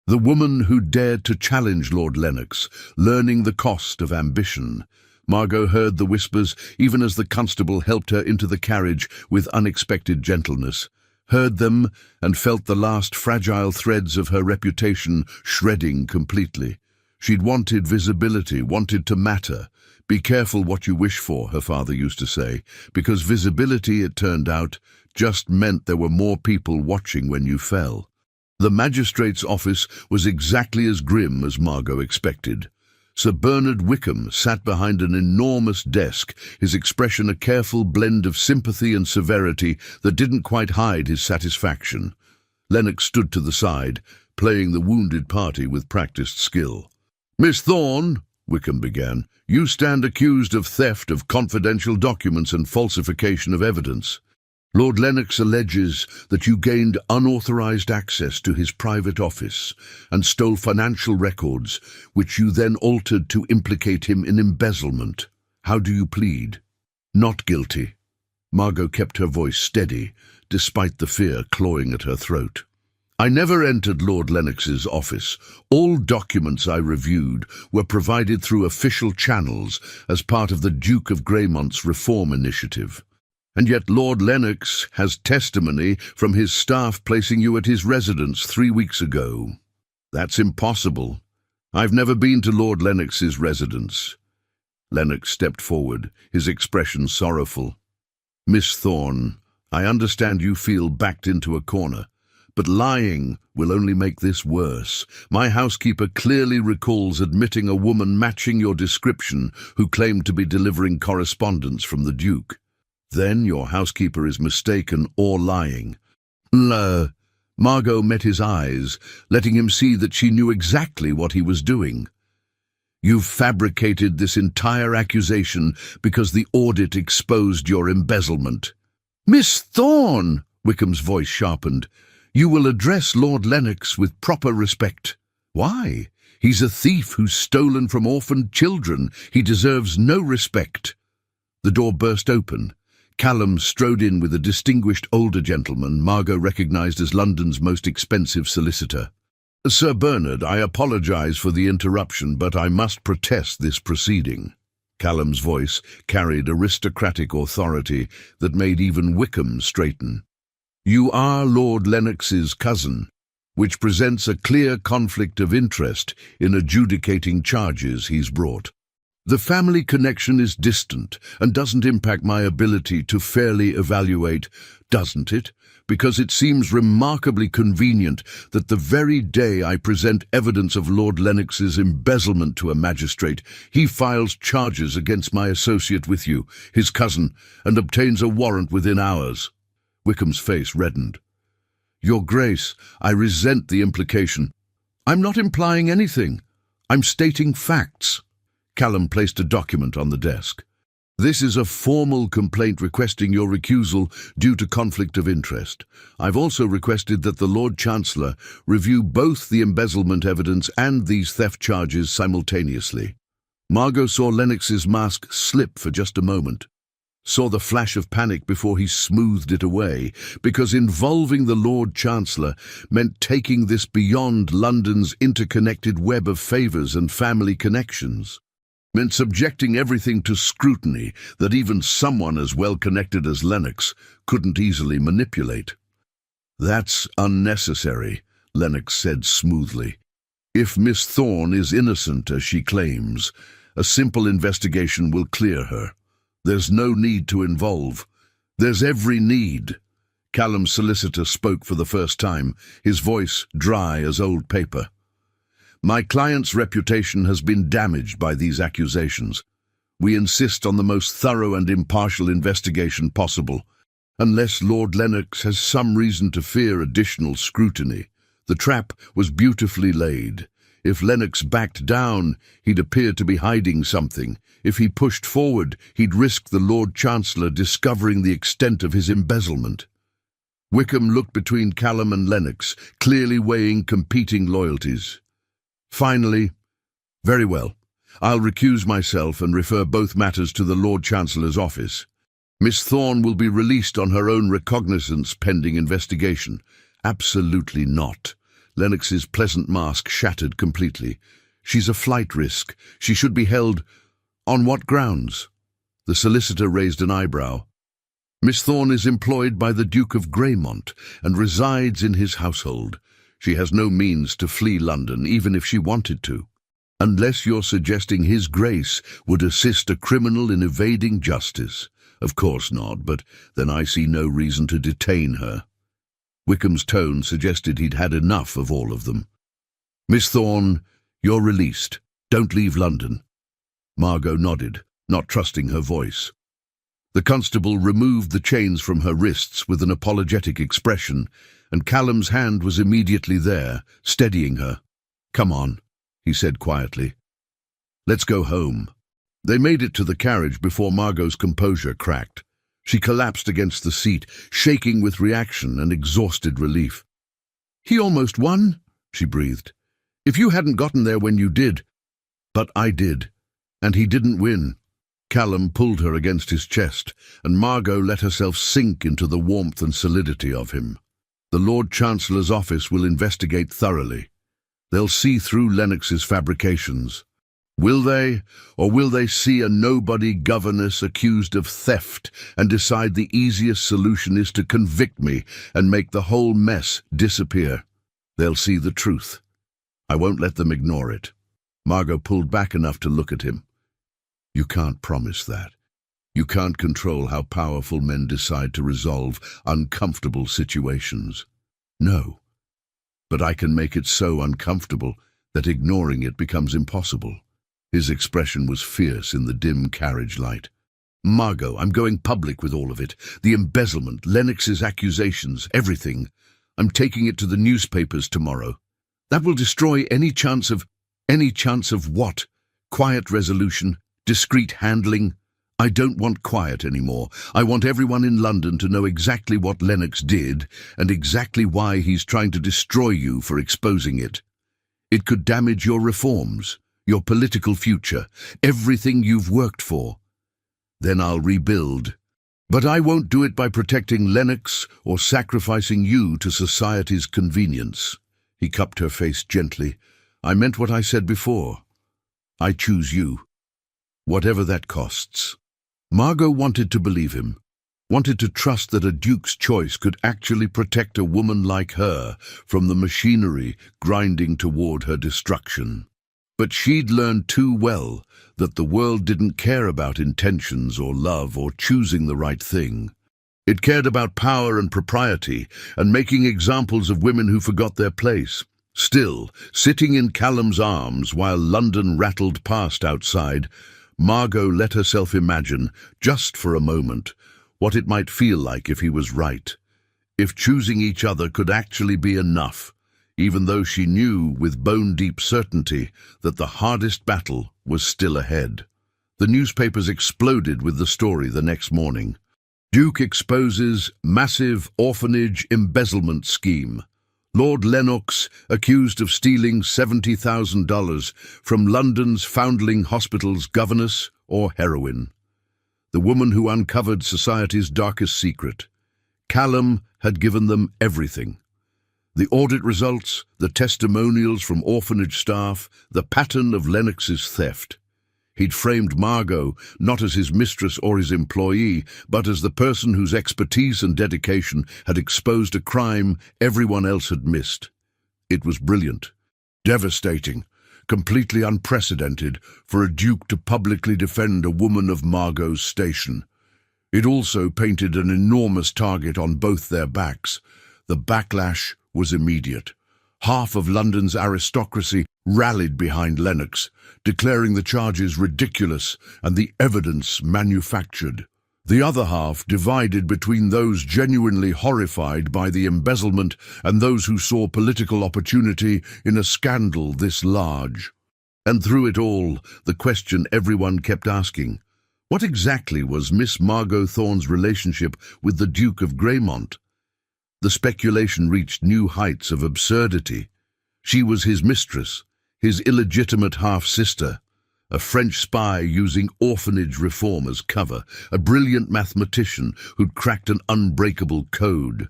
The woman who dared to challenge Lord Lennox, learning the cost of ambition. Margot heard the whispers even as the constable helped her into the carriage with unexpected gentleness. Heard them and felt the last fragile threads of her reputation shredding completely. She'd wanted visibility, wanted to matter. Be careful what you wish for, her father used to say, because visibility, it turned out, just meant there were more people watching when you fell. The magistrate's office was exactly as grim as Margot expected. Sir Bernard Wickham sat behind an enormous desk, his expression a careful blend of sympathy and severity that didn't quite hide his satisfaction. Lennox stood to the side, playing the wounded party with practiced skill. "Miss Thorne," Wickham began, "you stand accused of theft of confidential documents and falsification of evidence. Lord Lennox alleges that you gained unauthorized access to his private office and stole financial records, which you then altered to implicate him in embezzlement. How do you plead?" "Not guilty." Margot kept her voice steady, despite the fear clawing at her throat. "I never entered Lord Lennox's office. All documents I reviewed were provided through official channels as part of the Duke of Greymont's reform initiative. And yet Lord Lennox has testimony from his staff placing you at his residence 3 weeks ago." "That's impossible. I've never been to Lord Lennox's residence." Lennox stepped forward, his expression sorrowful. "Miss Thorne, I understand you feel backed into a corner, but lying will only make this worse. My housekeeper clearly recalls admitting a woman matching your description who claimed to be delivering correspondence from the Duke. Then your housekeeper is mistaken or lying." Margot met his eyes, letting him see that she knew exactly what he was doing. "You've fabricated this entire accusation because the audit exposed your embezzlement." "Miss Thorne," Wickham's voice sharpened, "you will address Lord Lennox with proper respect." "Why? He's a thief who's stolen from orphaned children. He deserves no respect." The door burst open. Callum strode in with a distinguished older gentleman Margot recognized as London's most expensive solicitor. "Sir Bernard, I apologize for the interruption, but I must protest this proceeding." Callum's voice carried aristocratic authority that made even Wickham straighten. "You are Lord Lennox's cousin, which presents a clear conflict of interest in adjudicating charges he's brought. The family connection is distant and doesn't impact my ability to fairly evaluate, doesn't it? Because it seems remarkably convenient that the very day I present evidence of Lord Lennox's embezzlement to a magistrate, he files charges against my associate with you, his cousin, and obtains a warrant within hours." Wickham's face reddened. "Your Grace, I resent the implication." "I'm not implying anything. I'm stating facts." Callum placed a document on the desk. "This is a formal complaint requesting your recusal due to conflict of interest. I've also requested that the Lord Chancellor review both the embezzlement evidence and these theft charges simultaneously." Margot saw Lennox's mask slip for just a moment, saw the flash of panic before he smoothed it away, because involving the Lord Chancellor meant taking this beyond London's interconnected web of favours and family connections. Meant subjecting everything to scrutiny that even someone as well-connected as Lennox couldn't easily manipulate. "That's unnecessary," Lennox said smoothly. "If Miss Thorne is innocent, as she claims, a simple investigation will clear her. There's no need to involve. There's every need." Callum's solicitor spoke for the first time, his voice dry as old paper. "My client's reputation has been damaged by these accusations. We insist on the most thorough and impartial investigation possible, unless Lord Lennox has some reason to fear additional scrutiny. The trap was beautifully laid. If Lennox backed down, he'd appear to be hiding something. If he pushed forward, he'd risk the Lord Chancellor discovering the extent of his embezzlement." Wickham looked between Callum and Lennox, clearly weighing competing loyalties. Finally, very well. I'll recuse myself and refer both matters to the Lord Chancellor's office. Miss Thorne will be released on her own recognizance pending investigation. Absolutely not. Lennox's pleasant mask shattered completely. She's a flight risk. She should be held. On what grounds? The solicitor raised an eyebrow. Miss Thorne is employed by the Duke of Greymont and resides in his household. She has no means to flee London, even if she wanted to. Unless you're suggesting His Grace would assist a criminal in evading justice. Of course not, but then I see no reason to detain her. Wickham's tone suggested he'd had enough of all of them. Miss Thorne, you're released. Don't leave London. Margot nodded, not trusting her voice. The constable removed the chains from her wrists with an apologetic expression, and Callum's hand was immediately there, steadying her. Come on, he said quietly. Let's go home. They made it to the carriage before Margot's composure cracked. She collapsed against the seat, shaking with reaction and exhausted relief. He almost won, she breathed. If you hadn't gotten there when you did. But I did, and he didn't win. Callum pulled her against his chest, and Margot let herself sink into the warmth and solidity of him. The Lord Chancellor's office will investigate thoroughly. They'll see through Lennox's fabrications. Will they, or will they see a nobody governess accused of theft and decide the easiest solution is to convict me and make the whole mess disappear? They'll see the truth. I won't let them ignore it. Margot pulled back enough to look at him. You can't promise that. You can't control how powerful men decide to resolve uncomfortable situations. No. But I can make it so uncomfortable that ignoring it becomes impossible. His expression was fierce in the dim carriage light. Margot, I'm going public with all of it. The embezzlement, Lennox's accusations, everything. I'm taking it to the newspapers tomorrow. That will destroy any chance of what? Quiet resolution, discreet handling. I don't want quiet anymore. I want everyone in London to know exactly what Lennox did and exactly why he's trying to destroy you for exposing it. It could damage your reforms, your political future, everything you've worked for. Then I'll rebuild. But I won't do it by protecting Lennox or sacrificing you to society's convenience. He cupped her face gently. I meant what I said before. I choose you. Whatever that costs. Margot wanted to believe him, wanted to trust that a duke's choice could actually protect a woman like her from the machinery grinding toward her destruction. But she'd learned too well that the world didn't care about intentions or love or choosing the right thing. It cared about power and propriety and making examples of women who forgot their place. Still, sitting in Callum's arms while London rattled past outside, Margot let herself imagine, just for a moment, what it might feel like if he was right. If choosing each other could actually be enough, even though she knew with bone-deep certainty that the hardest battle was still ahead. The newspapers exploded with the story the next morning. Duke exposes massive orphanage embezzlement scheme. Lord Lennox accused of stealing $70,000 from London's Foundling Hospital's governess or heroine. The woman who uncovered society's darkest secret. Callum had given them everything. The audit results, the testimonials from orphanage staff, the pattern of Lennox's theft. He'd framed Margot not as his mistress or his employee, but as the person whose expertise and dedication had exposed a crime everyone else had missed. It was brilliant, devastating, completely unprecedented for a duke to publicly defend a woman of Margot's station. It also painted an enormous target on both their backs. The backlash was immediate. Half of London's aristocracy rallied behind Lennox, declaring the charges ridiculous and the evidence manufactured. The other half divided between those genuinely horrified by the embezzlement and those who saw political opportunity in a scandal this large. And through it all, the question everyone kept asking, what exactly was Miss Margot Thorne's relationship with the Duke of Greymont? The speculation reached new heights of absurdity. She was his mistress, his illegitimate half-sister, a French spy using orphanage reform as cover, a brilliant mathematician who'd cracked an unbreakable code,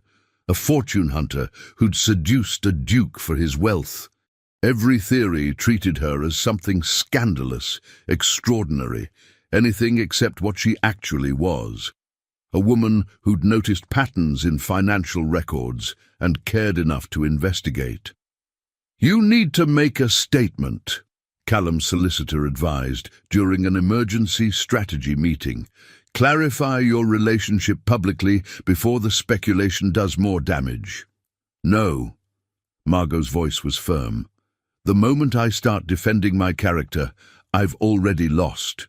a fortune hunter who'd seduced a duke for his wealth. Every theory treated her as something scandalous, extraordinary, anything except what she actually was. A woman who'd noticed patterns in financial records and cared enough to investigate. "You need to make a statement," Callum's solicitor advised during an emergency strategy meeting. "Clarify your relationship publicly before the speculation does more damage." "No." Margot's voice was firm. "The moment I start defending my character, I've already lost.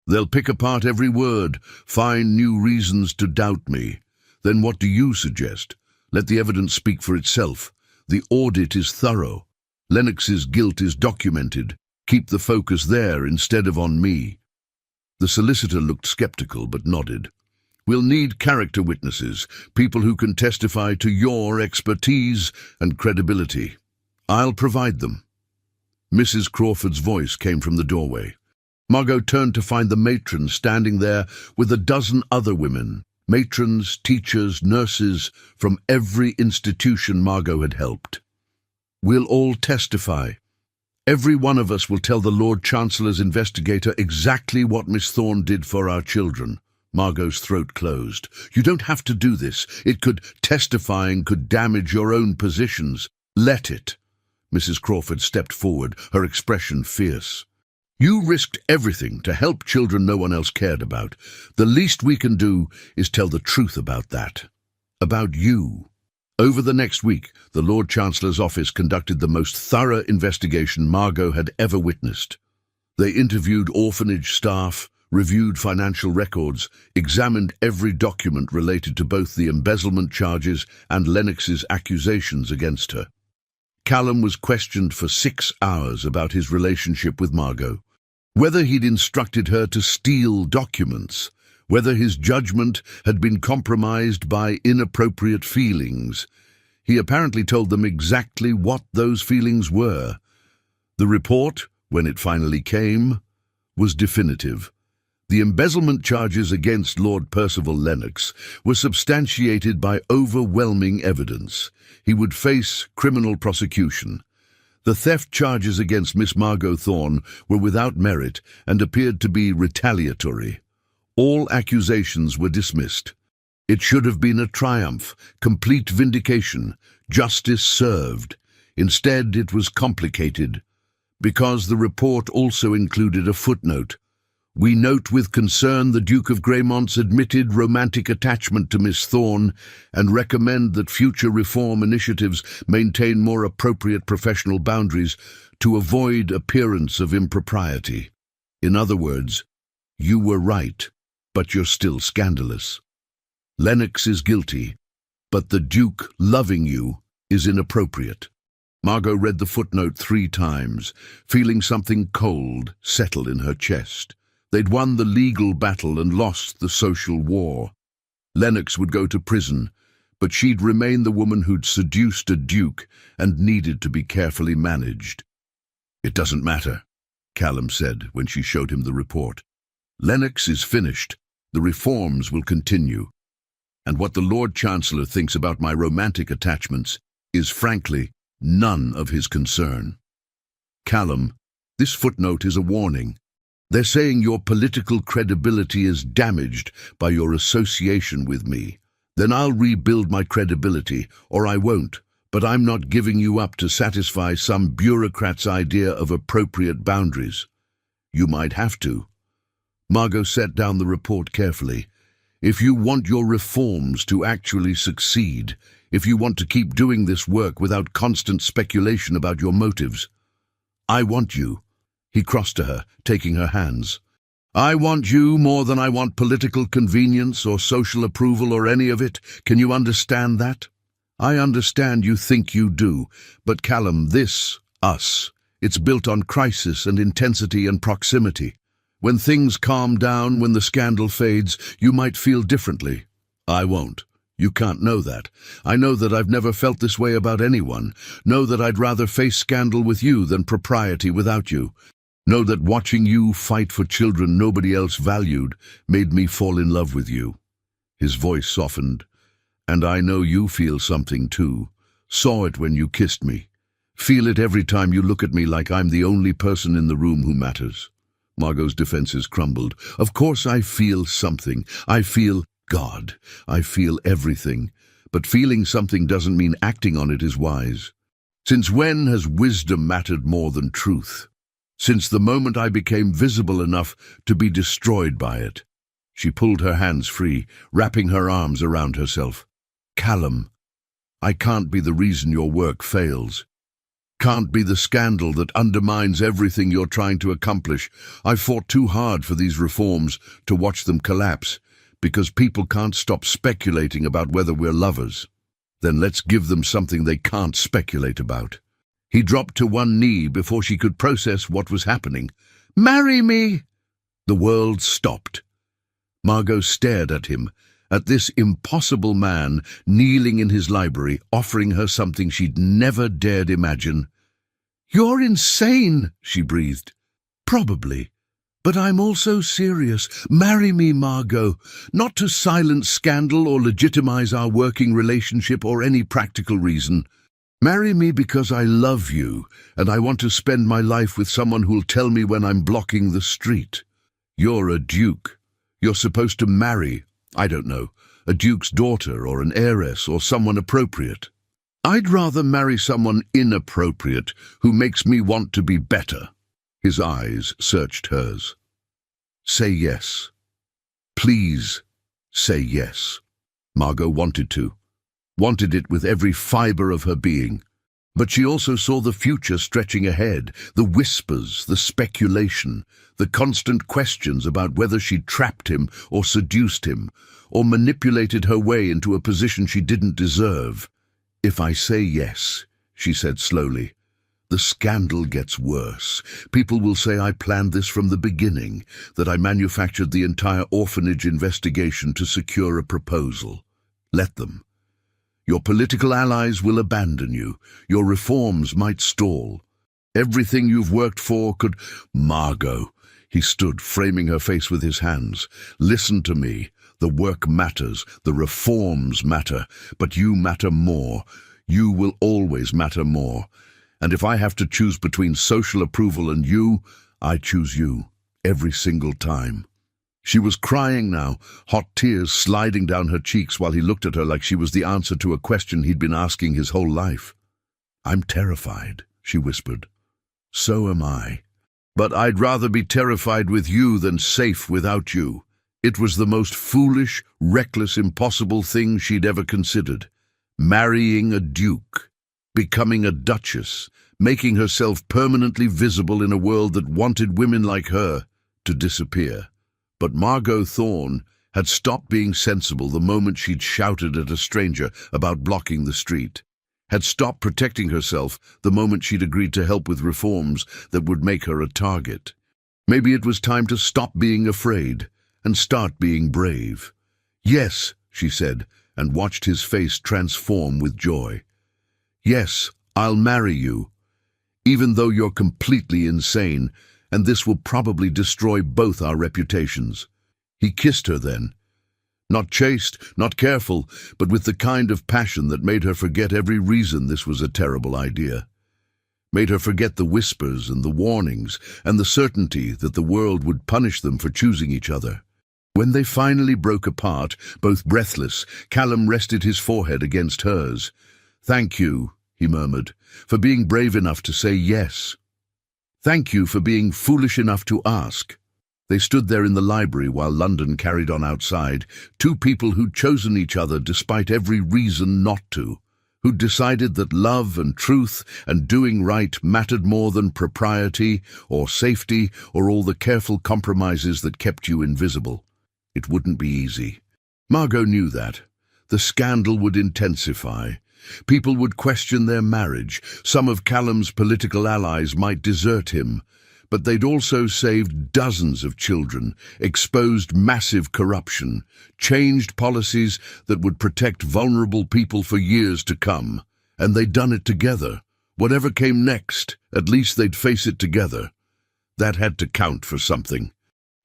They'll pick apart every word, find new reasons to doubt me. Then what do you suggest? Let the evidence speak for itself. The audit is thorough. Lennox's guilt is documented. Keep the focus there instead of on me." The solicitor looked skeptical but nodded. "We'll need character witnesses, people who can testify to your expertise and credibility. I'll provide them." Mrs. Crawford's voice came from the doorway. Margot turned to find the matron standing there with a dozen other women, matrons, teachers, nurses from every institution Margot had helped. "We'll all testify. Every one of us will tell the Lord Chancellor's investigator exactly what Miss Thorne did for our children." Margot's throat closed. "You don't have to do this. Testifying could damage your own positions. Let it." Mrs. Crawford stepped forward, her expression fierce. "You risked everything to help children no one else cared about. The least we can do is tell the truth about that. About you." Over the next week, the Lord Chancellor's office conducted the most thorough investigation Margot had ever witnessed. They interviewed orphanage staff, reviewed financial records, examined every document related to both the embezzlement charges and Lennox's accusations against her. Callum was questioned for 6 hours about his relationship with Margot, whether he'd instructed her to steal documents, whether his judgment had been compromised by inappropriate feelings. He apparently told them exactly what those feelings were. The report, when it finally came, was definitive. The embezzlement charges against Lord Percival Lennox were substantiated by overwhelming evidence. He would face criminal prosecution. The theft charges against Miss Margot Thorne were without merit and appeared to be retaliatory. All accusations were dismissed. It should have been a triumph, complete vindication, justice served. Instead, it was complicated, because the report also included a footnote. "We note with concern the Duke of Greymont's admitted romantic attachment to Miss Thorne and recommend that future reform initiatives maintain more appropriate professional boundaries to avoid appearance of impropriety." In other words, you were right, but you're still scandalous. Lennox is guilty, but the Duke loving you is inappropriate. Margot read the footnote 3 times, feeling something cold settle in her chest. They'd won the legal battle and lost the social war. Lennox would go to prison, but she'd remain the woman who'd seduced a duke and needed to be carefully managed. "It doesn't matter," Callum said when she showed him the report. "Lennox is finished. The reforms will continue. And what the Lord Chancellor thinks about my romantic attachments is, frankly, none of his concern." "Callum, this footnote is a warning. They're saying your political credibility is damaged by your association with me. Then I'll rebuild my credibility, or I won't, but I'm not giving you up to satisfy some bureaucrat's idea of appropriate boundaries. You might have to." Margot set down the report carefully. "If you want your reforms to actually succeed, if you want to keep doing this work without constant speculation about your motives, I want you." He crossed to her, taking her hands. "I want you more than I want political convenience or social approval or any of it. Can you understand that?" "I understand you think you do, but Callum, us, it's built on crisis and intensity and proximity. When things calm down, when the scandal fades, you might feel differently. I won't. You can't know that. I know that I've never felt this way about anyone. Know that I'd rather face scandal with you than propriety without you. Know that watching you fight for children nobody else valued made me fall in love with you." His voice softened. "And I know you feel something too. Saw it when you kissed me. Feel it every time you look at me like I'm the only person in the room who matters." Margot's defenses crumbled. "Of course I feel something. I feel God. I feel everything. But feeling something doesn't mean acting on it is wise. Since when has wisdom mattered more than truth? Since the moment I became visible enough to be destroyed by it." She pulled her hands free, wrapping her arms around herself. "Callum, I can't be the reason your work fails. Can't be the scandal that undermines everything you're trying to accomplish. I've fought too hard for these reforms to watch them collapse, because people can't stop speculating about whether we're lovers. Then let's give them something they can't speculate about." He dropped to one knee before she could process what was happening. "Marry me!" The world stopped. Margot stared at him, at this impossible man kneeling in his library, offering her something she'd never dared imagine. "You're insane," she breathed. "Probably. But I'm also serious. Marry me, Margot, not to silence scandal or legitimize our working relationship or any practical reason. Marry me because I love you, and I want to spend my life with someone who'll tell me when I'm blocking the street. You're a duke. You're supposed to marry, I don't know, a duke's daughter or an heiress or someone appropriate. I'd rather marry someone inappropriate who makes me want to be better." His eyes searched hers. "Say yes. Please say yes." Margot wanted to. Wanted it with every fiber of her being. But she also saw the future stretching ahead, the whispers, the speculation, the constant questions about whether she'd trapped him or seduced him, or manipulated her way into a position she didn't deserve. "If I say yes," she said slowly, "the scandal gets worse. People will say I planned this from the beginning, that I manufactured the entire orphanage investigation to secure a proposal. Let them. Your political allies will abandon you. Your reforms might stall. Everything you've worked for could—" "Margot," he stood, framing her face with his hands. "Listen to me. The work matters, the reforms matter, but you matter more. You will always matter more. And if I have to choose between social approval and you, I choose you, every single time." She was crying now, hot tears sliding down her cheeks while he looked at her like she was the answer to a question he'd been asking his whole life. "I'm terrified," she whispered. "So am I. But I'd rather be terrified with you than safe without you." It was the most foolish, reckless, impossible thing she'd ever considered. Marrying a duke, becoming a duchess, making herself permanently visible in a world that wanted women like her to disappear. But Margot Thorne had stopped being sensible the moment she'd shouted at a stranger about blocking the street, had stopped protecting herself the moment she'd agreed to help with reforms that would make her a target. Maybe it was time to stop being afraid and start being brave. "Yes," she said, and watched his face transform with joy. "Yes, I'll marry you, even though you're completely insane, and this will probably destroy both our reputations." He kissed her then. Not chaste, not careful, but with the kind of passion that made her forget every reason this was a terrible idea. Made her forget the whispers and the warnings and the certainty that the world would punish them for choosing each other. When they finally broke apart, both breathless, Callum rested his forehead against hers. "Thank you," he murmured, "for being brave enough to say yes. Thank you for being foolish enough to ask." They stood there in the library while London carried on outside, two people who'd chosen each other despite every reason not to, who'd decided that love and truth and doing right mattered more than propriety or safety or all the careful compromises that kept you invisible. It wouldn't be easy. Margot knew that. The scandal would intensify. People would question their marriage. Some of Callum's political allies might desert him. But they'd also saved dozens of children, exposed massive corruption, changed policies that would protect vulnerable people for years to come. And they'd done it together. Whatever came next, at least they'd face it together. That had to count for something.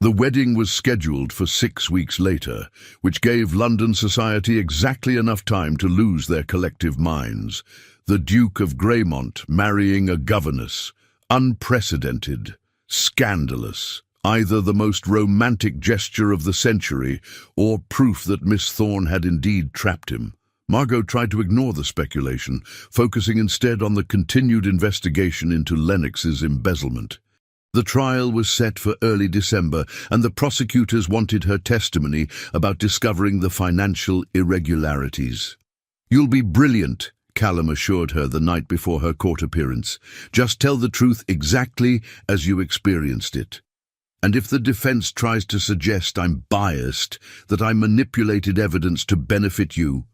The wedding was scheduled for 6 weeks later, which gave London society exactly enough time to lose their collective minds. The Duke of Greymont marrying a governess. Unprecedented, scandalous, either the most romantic gesture of the century or proof that Miss Thorne had indeed trapped him. Margot tried to ignore the speculation, focusing instead on the continued investigation into Lennox's embezzlement. The trial was set for early December, and the prosecutors wanted her testimony about discovering the financial irregularities. "You'll be brilliant," Callum assured her the night before her court appearance. "Just tell the truth exactly as you experienced it. And if the defense tries to suggest I'm biased, that I manipulated evidence to benefit you,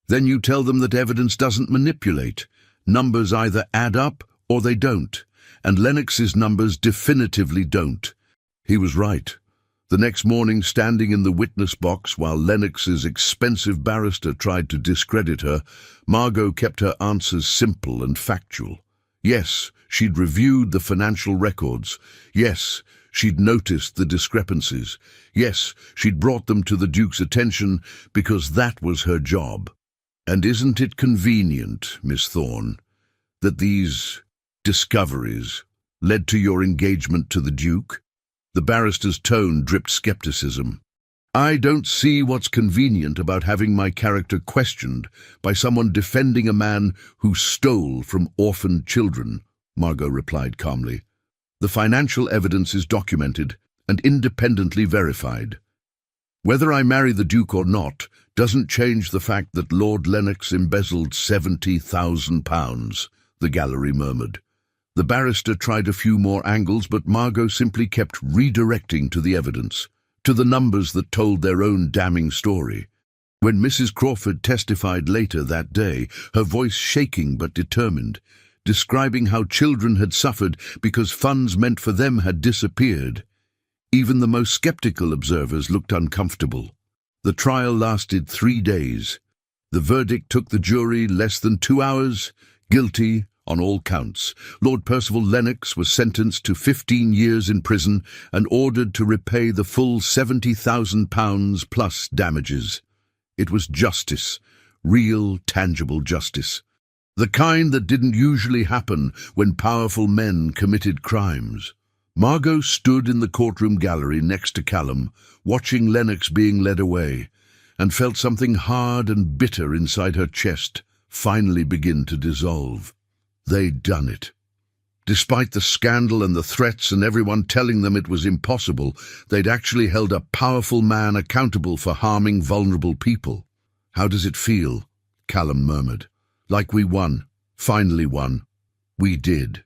then you tell them that evidence doesn't manipulate. Numbers either add up or they don't. And Lennox's numbers definitively don't." He was right. The next morning, standing in the witness box while Lennox's expensive barrister tried to discredit her, Margot kept her answers simple and factual. Yes, she'd reviewed the financial records. Yes, she'd noticed the discrepancies. Yes, she'd brought them to the Duke's attention because that was her job. "And isn't it convenient, Miss Thorne, that these discoveries led to your engagement to the Duke?" The barrister's tone dripped skepticism. "I don't see what's convenient about having my character questioned by someone defending a man who stole from orphaned children," Margot replied calmly. "The financial evidence is documented and independently verified. Whether I marry the Duke or not doesn't change the fact that Lord Lennox embezzled £70,000, the gallery murmured. The barrister tried a few more angles, but Margot simply kept redirecting to the evidence, to the numbers that told their own damning story. When Mrs. Crawford testified later that day, her voice shaking but determined, describing how children had suffered because funds meant for them had disappeared, even the most skeptical observers looked uncomfortable. The trial lasted 3 days. The verdict took the jury less than 2 hours, guilty on all counts. Lord Percival Lennox was sentenced to 15 years in prison and ordered to repay the full £70,000 plus damages. It was justice, real, tangible justice. The kind that didn't usually happen when powerful men committed crimes. Margot stood in the courtroom gallery next to Callum, watching Lennox being led away, and felt something hard and bitter inside her chest finally begin to dissolve. They'd done it. Despite the scandal and the threats and everyone telling them it was impossible, they'd actually held a powerful man accountable for harming vulnerable people. "How does it feel?" Callum murmured. "Like we won. Finally won. We did."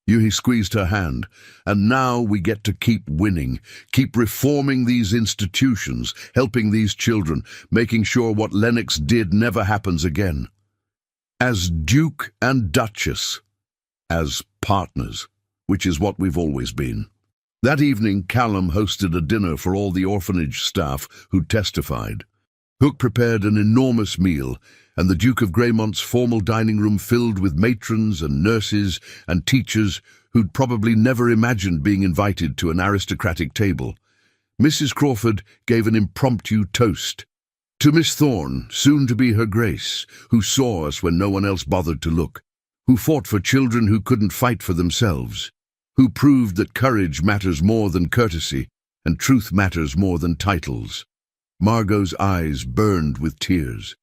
He squeezed her hand. "And now we get to keep winning, keep reforming these institutions, helping these children, making sure what Lennox did never happens again. As Duke and Duchess, as partners, which is what we've always been." That evening, Callum hosted a dinner for all the orphanage staff who testified. Hook prepared an enormous meal, and the Duke of Greymont's formal dining room filled with matrons and nurses and teachers who'd probably never imagined being invited to an aristocratic table. Mrs. Crawford gave an impromptu toast. "To Miss Thorne, soon to be Her Grace, who saw us when no one else bothered to look, who fought for children who couldn't fight for themselves, who proved that courage matters more than courtesy and truth matters more than titles." Margot's eyes burned with tears.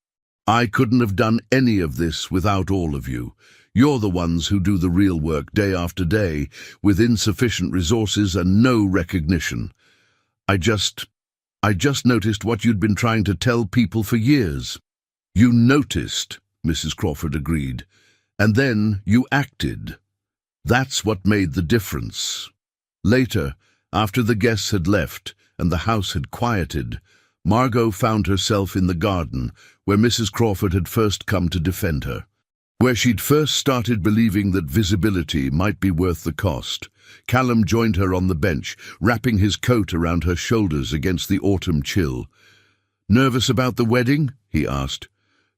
"I couldn't have done any of this without all of you. You're the ones who do the real work day after day, with insufficient resources and no recognition. I just noticed what you'd been trying to tell people for years." "You noticed," Mrs. Crawford agreed, "and then you acted. That's what made the difference." Later, after the guests had left and the house had quieted, Margot found herself in the garden where Mrs. Crawford had first come to defend her. Where she'd first started believing that visibility might be worth the cost, Callum joined her on the bench, wrapping his coat around her shoulders against the autumn chill. "Nervous about the wedding?" he asked.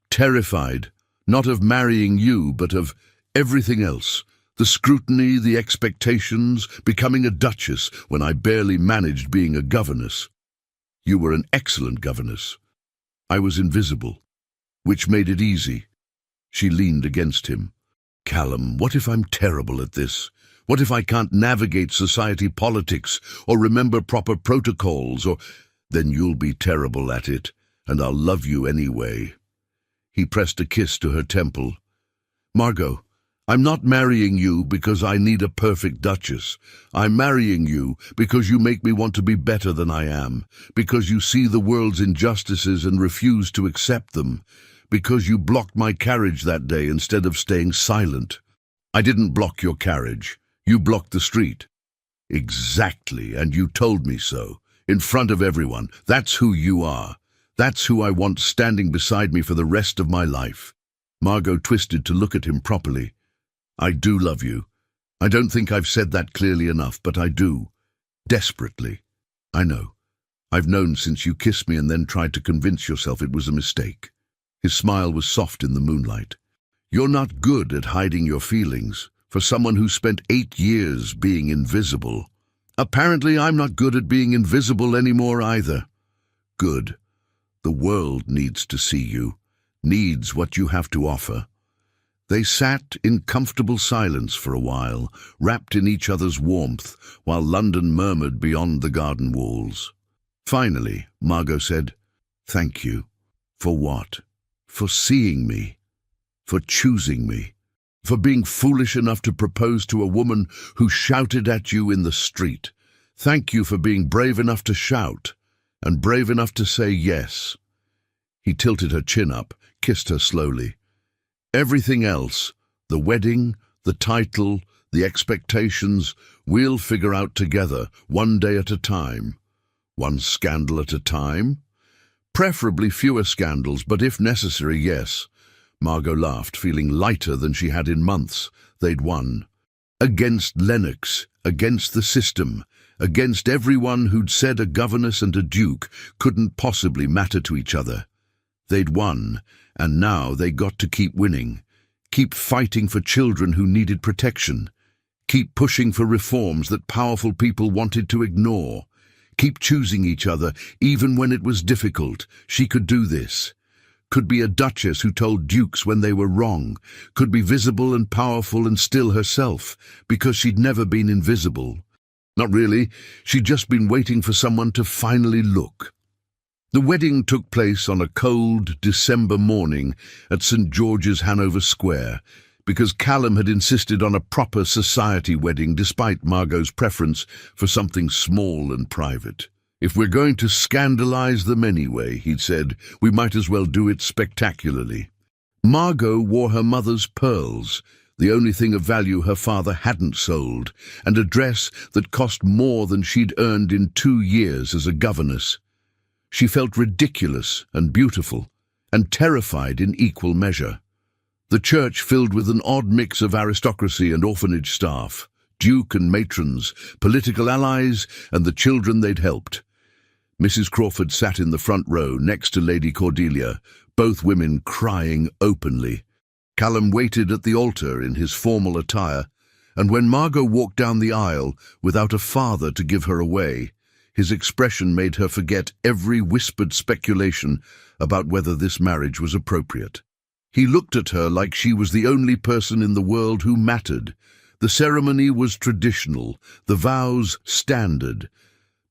"Terrified, not of marrying you, but of everything else. The scrutiny, the expectations, becoming a duchess when I barely managed being a governess. You were an excellent governess. I was invisible, which made it easy." She leaned against him. "Callum, what if I'm terrible at this? What if I can't navigate society politics or remember proper protocols? Or then you'll be terrible at it, and I'll love you anyway." He pressed a kiss to her temple. "Margot, I'm not marrying you because I need a perfect duchess. I'm marrying you because you make me want to be better than I am, because you see the world's injustices and refuse to accept them, because you blocked my carriage that day instead of staying silent." "I didn't block your carriage. You blocked the street." "Exactly, and you told me so, in front of everyone. That's who you are. That's who I want standing beside me for the rest of my life." Margot twisted to look at him properly. "I do love you. I don't think I've said that clearly enough, but I do. Desperately. I know. I've known since you kissed me and then tried to convince yourself it was a mistake." His smile was soft in the moonlight. "You're not good at hiding your feelings, for someone who spent 8 years being invisible. Apparently I'm not good at being invisible anymore either." "Good. The world needs to see you, needs what you have to offer." They sat in comfortable silence for a while, wrapped in each other's warmth, while London murmured beyond the garden walls. Finally, Margot said, "Thank you." "For what?" "For seeing me. For choosing me. For being foolish enough to propose to a woman who shouted at you in the street. Thank you for being brave enough to shout, and brave enough to say yes." He tilted her chin up, kissed her slowly. "Everything else, the wedding, the title, the expectations, we'll figure out together, one day at a time. One scandal at a time. Preferably fewer scandals, but if necessary, yes." Margot laughed, feeling lighter than she had in months. They'd won. Against Lennox, against the system, against everyone who'd said a governess and a duke couldn't possibly matter to each other. They'd won, and now they got to keep winning. Keep fighting for children who needed protection. Keep pushing for reforms that powerful people wanted to ignore. Keep choosing each other, even when it was difficult. She could do this. Could be a duchess who told dukes when they were wrong. Could be visible and powerful and still herself, because she'd never been invisible. Not really. She'd just been waiting for someone to finally look. The wedding took place on a cold December morning at St. George's, Hanover Square, because Callum had insisted on a proper society wedding despite Margot's preference for something small and private. "If we're going to scandalize them anyway," he'd said, "we might as well do it spectacularly." Margot wore her mother's pearls, the only thing of value her father hadn't sold, and a dress that cost more than she'd earned in 2 years as a governess. She felt ridiculous and beautiful, and terrified in equal measure. The church filled with an odd mix of aristocracy and orphanage staff, duke and matrons, political allies, and the children they'd helped. Mrs. Crawford sat in the front row next to Lady Cordelia, both women crying openly. Callum waited at the altar in his formal attire, and when Margot walked down the aisle without a father to give her away, his expression made her forget every whispered speculation about whether this marriage was appropriate. He looked at her like she was the only person in the world who mattered. The ceremony was traditional, the vows standard.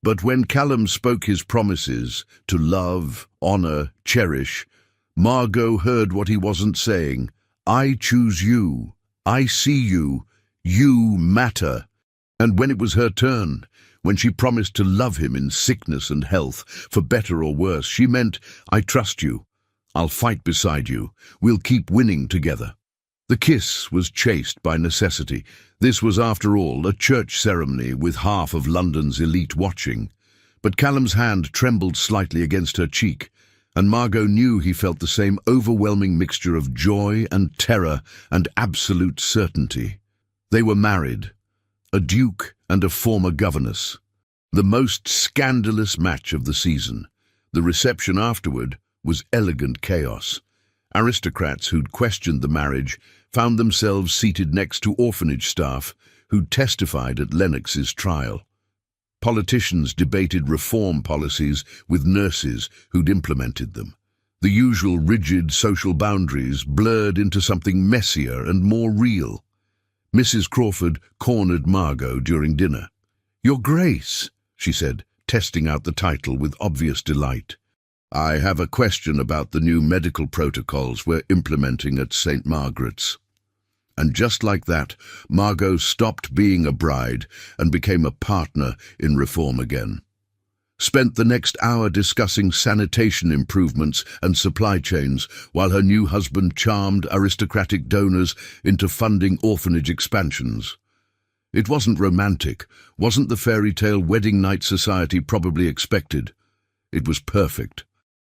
But when Callum spoke his promises to love, honor, cherish, Margot heard what he wasn't saying. "I choose you. I see you. You matter." And when it was her turn, when she promised to love him in sickness and health, for better or worse, she meant, "I trust you. I'll fight beside you. We'll keep winning together." The kiss was chaste by necessity. This was, after all, a church ceremony with half of London's elite watching. But Callum's hand trembled slightly against her cheek, and Margot knew he felt the same overwhelming mixture of joy and terror and absolute certainty. They were married, a duke and a former governess. The most scandalous match of the season. The reception afterward was elegant chaos. Aristocrats who'd questioned the marriage found themselves seated next to orphanage staff who'd testified at Lennox's trial. Politicians debated reform policies with nurses who'd implemented them. The usual rigid social boundaries blurred into something messier and more real. Mrs. Crawford cornered Margot during dinner. "Your Grace," she said, testing out the title with obvious delight. "I have a question about the new medical protocols we're implementing at St. Margaret's." And just like that, Margot stopped being a bride and became a partner in reform again. Spent the next hour discussing sanitation improvements and supply chains while her new husband charmed aristocratic donors into funding orphanage expansions. It wasn't romantic, wasn't the fairy tale wedding night society probably expected. It was perfect.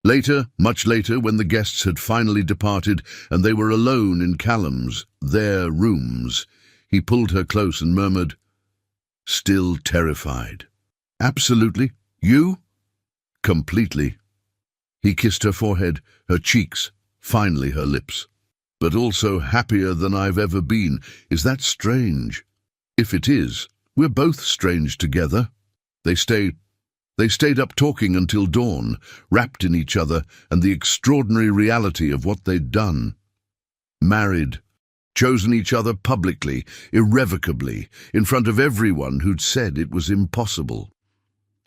Later, much later, when the guests had finally departed and they were alone in Callum's, their rooms, he pulled her close and murmured, "Still terrified?" "Absolutely. You?" "Completely." He kissed her forehead, her cheeks, finally her lips. "But also happier than I've ever been. Is that strange?" "If it is, we're both strange together." They stayed up talking until dawn, wrapped in each other and the extraordinary reality of what they'd done. Married, chosen each other publicly, irrevocably, in front of everyone who'd said it was impossible.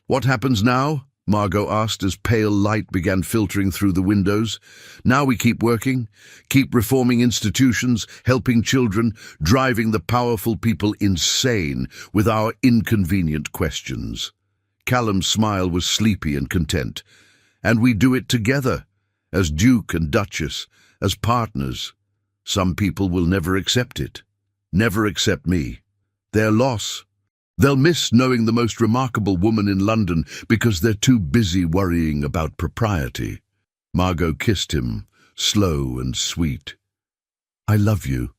"What happens now?" Margot asked as pale light began filtering through the windows. "Now we keep working, keep reforming institutions, helping children, driving the powerful people insane with our inconvenient questions." Callum's smile was sleepy and content. "And we do it together, as Duke and Duchess, as partners. Some people will never accept it. Never accept me. Their loss. They'll miss knowing the most remarkable woman in London because they're too busy worrying about propriety." Margot kissed him, slow and sweet. "I love you,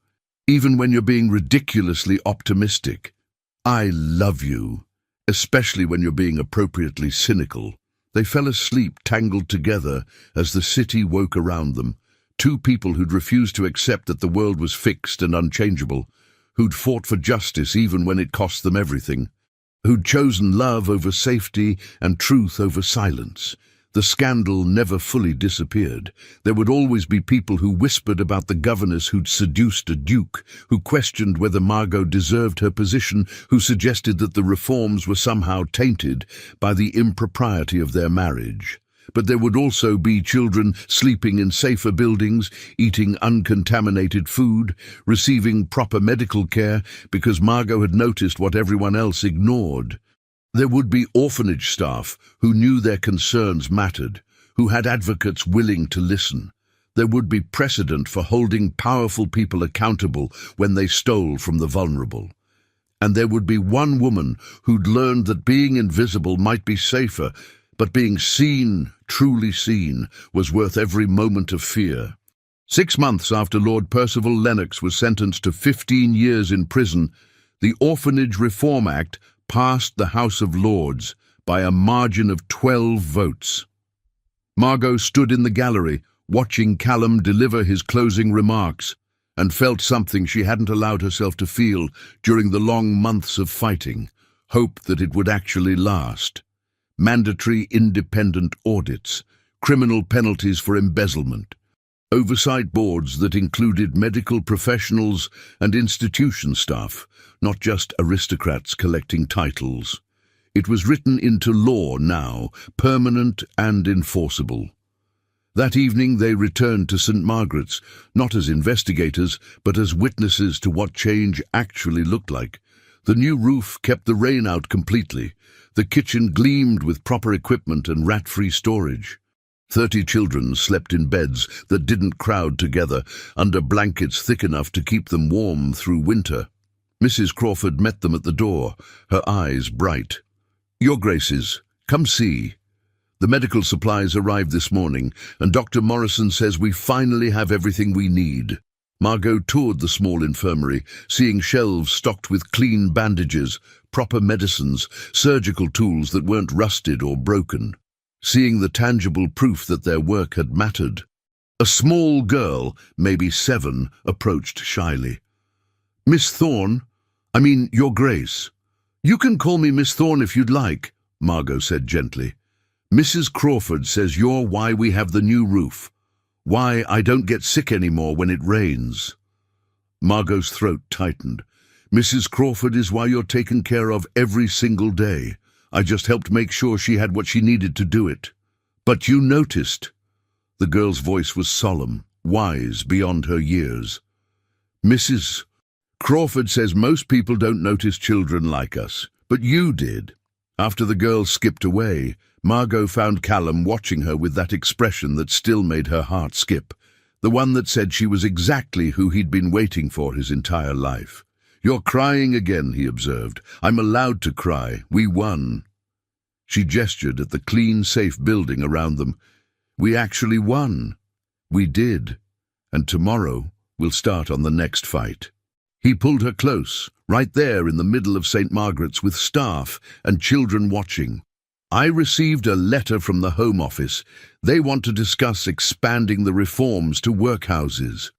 even when you're being ridiculously optimistic. I love you, especially when you're being appropriately cynical." They fell asleep, tangled together, as the city woke around them. Two people who'd refused to accept that the world was fixed and unchangeable, who'd fought for justice even when it cost them everything, who'd chosen love over safety and truth over silence. The scandal never fully disappeared. There would always be people who whispered about the governess who'd seduced a duke, who questioned whether Margot deserved her position, who suggested that the reforms were somehow tainted by the impropriety of their marriage. But there would also be children sleeping in safer buildings, eating uncontaminated food, receiving proper medical care because Margot had noticed what everyone else ignored. There would be orphanage staff who knew their concerns mattered, who had advocates willing to listen. There would be precedent for holding powerful people accountable when they stole from the vulnerable. And there would be one woman who'd learned that being invisible might be safer, but being seen, truly seen, was worth every moment of fear. 6 months after Lord Percival Lennox was sentenced to 15 years in prison, the Orphanage Reform Act passed the House of Lords by a margin of 12 votes. Margot stood in the gallery, watching Callum deliver his closing remarks, and felt something she hadn't allowed herself to feel during the long months of fighting, hope that it would actually last. Mandatory independent audits, criminal penalties for embezzlement, oversight boards that included medical professionals and institution staff, not just aristocrats collecting titles. It was written into law now, permanent and enforceable. That evening they returned to St. Margaret's, not as investigators, but as witnesses to what change actually looked like. The new roof kept the rain out completely. The kitchen gleamed with proper equipment and rat-free storage. 30 children slept in beds that didn't crowd together, under blankets thick enough to keep them warm through winter. Mrs. Crawford met them at the door, her eyes bright. "Your Graces, come see." The medical supplies arrived this morning, and Dr. Morrison says we finally have everything we need. Margot toured the small infirmary, seeing shelves stocked with clean bandages, proper medicines, surgical tools that weren't rusted or broken. Seeing the tangible proof that their work had mattered. A small girl, maybe 7, approached shyly. "Miss Thorne, Your Grace." "You can call me Miss Thorne if you'd like," Margot said gently. "Mrs. Crawford says you're why we have the new roof. Why I don't get sick anymore when it rains." Margot's throat tightened. "Mrs. Crawford is why you're taken care of every single day. I just helped make sure she had what she needed to do it." "But you noticed." The girl's voice was solemn, wise beyond her years. "Mrs. Crawford says most people don't notice children like us, but you did." After the girl skipped away, Margot found Callum watching her with that expression that still made her heart skip, the one that said she was exactly who he'd been waiting for his entire life. "You're crying again," he observed. "I'm allowed to cry. We won." She gestured at the clean, safe building around them. "We actually won. We did. And tomorrow we'll start on the next fight." He pulled her close, right there in the middle of St. Margaret's with staff and children watching. "I received a letter from the Home Office. They want to discuss expanding the reforms to workhouses.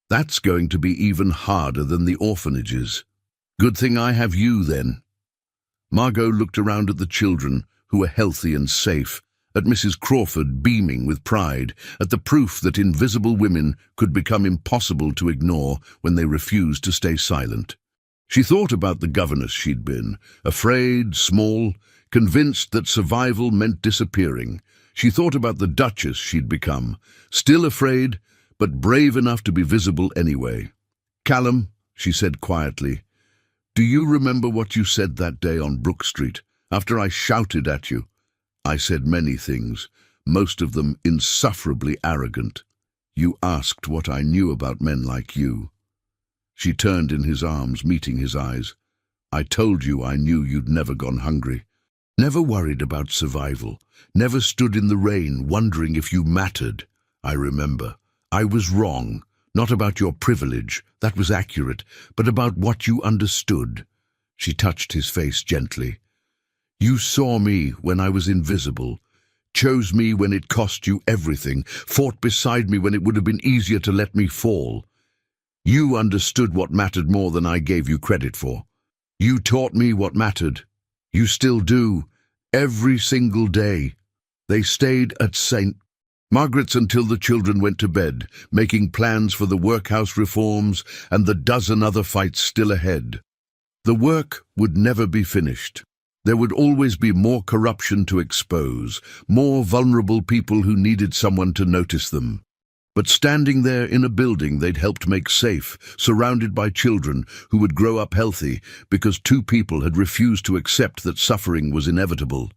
That's going to be even harder than the orphanages. Good thing I have you then." Margot looked around at the children, who were healthy and safe, at Mrs. Crawford beaming with pride, at the proof that invisible women could become impossible to ignore when they refused to stay silent. She thought about the governess she'd been, afraid, small, convinced that survival meant disappearing. She thought about the Duchess she'd become, still afraid, but brave enough to be visible anyway. "Callum," she said quietly, "do you remember what you said that day on Brook Street, after I shouted at you? I said many things, most of them insufferably arrogant. You asked what I knew about men like you." She turned in his arms, meeting his eyes. "I told you I knew you'd never gone hungry. Never worried about survival. Never stood in the rain wondering if you mattered. I remember. I was wrong. Not about your privilege, that was accurate, but about what you understood." She touched his face gently. "You saw me when I was invisible, chose me when it cost you everything, fought beside me when it would have been easier to let me fall. You understood what mattered more than I gave you credit for. You taught me what mattered. You still do, every single day." They stayed at St. Margaret's until the children went to bed, making plans for the workhouse reforms and the dozen other fights still ahead. The work would never be finished. There would always be more corruption to expose, more vulnerable people who needed someone to notice them. But standing there in a building they'd helped make safe, surrounded by children who would grow up healthy because 2 people had refused to accept that suffering was inevitable,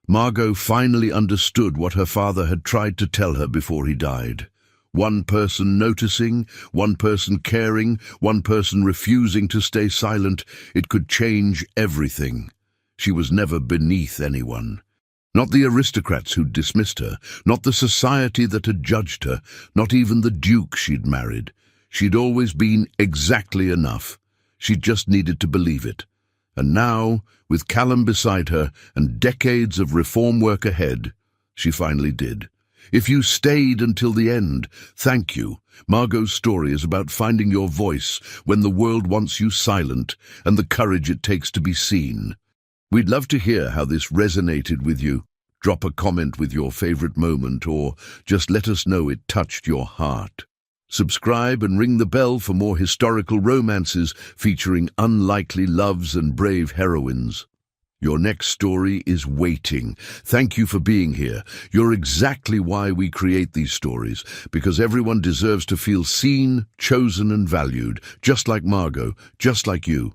Margot finally understood what her father had tried to tell her before he died. One person noticing, one person caring, one person refusing to stay silent, it could change everything. She was never beneath anyone. Not the aristocrats who'd dismissed her, not the society that had judged her, not even the duke she'd married. She'd always been exactly enough. She just needed to believe it. And now, with Callum beside her and decades of reform work ahead, she finally did. If you stayed until the end, thank you. Margot's story is about finding your voice when the world wants you silent and the courage it takes to be seen. We'd love to hear how this resonated with you. Drop a comment with your favorite moment or just let us know it touched your heart. Subscribe and ring the bell for more historical romances featuring unlikely loves and brave heroines. Your next story is waiting. Thank you for being here. You're exactly why we create these stories, because everyone deserves to feel seen, chosen and valued, just like Margot, just like you.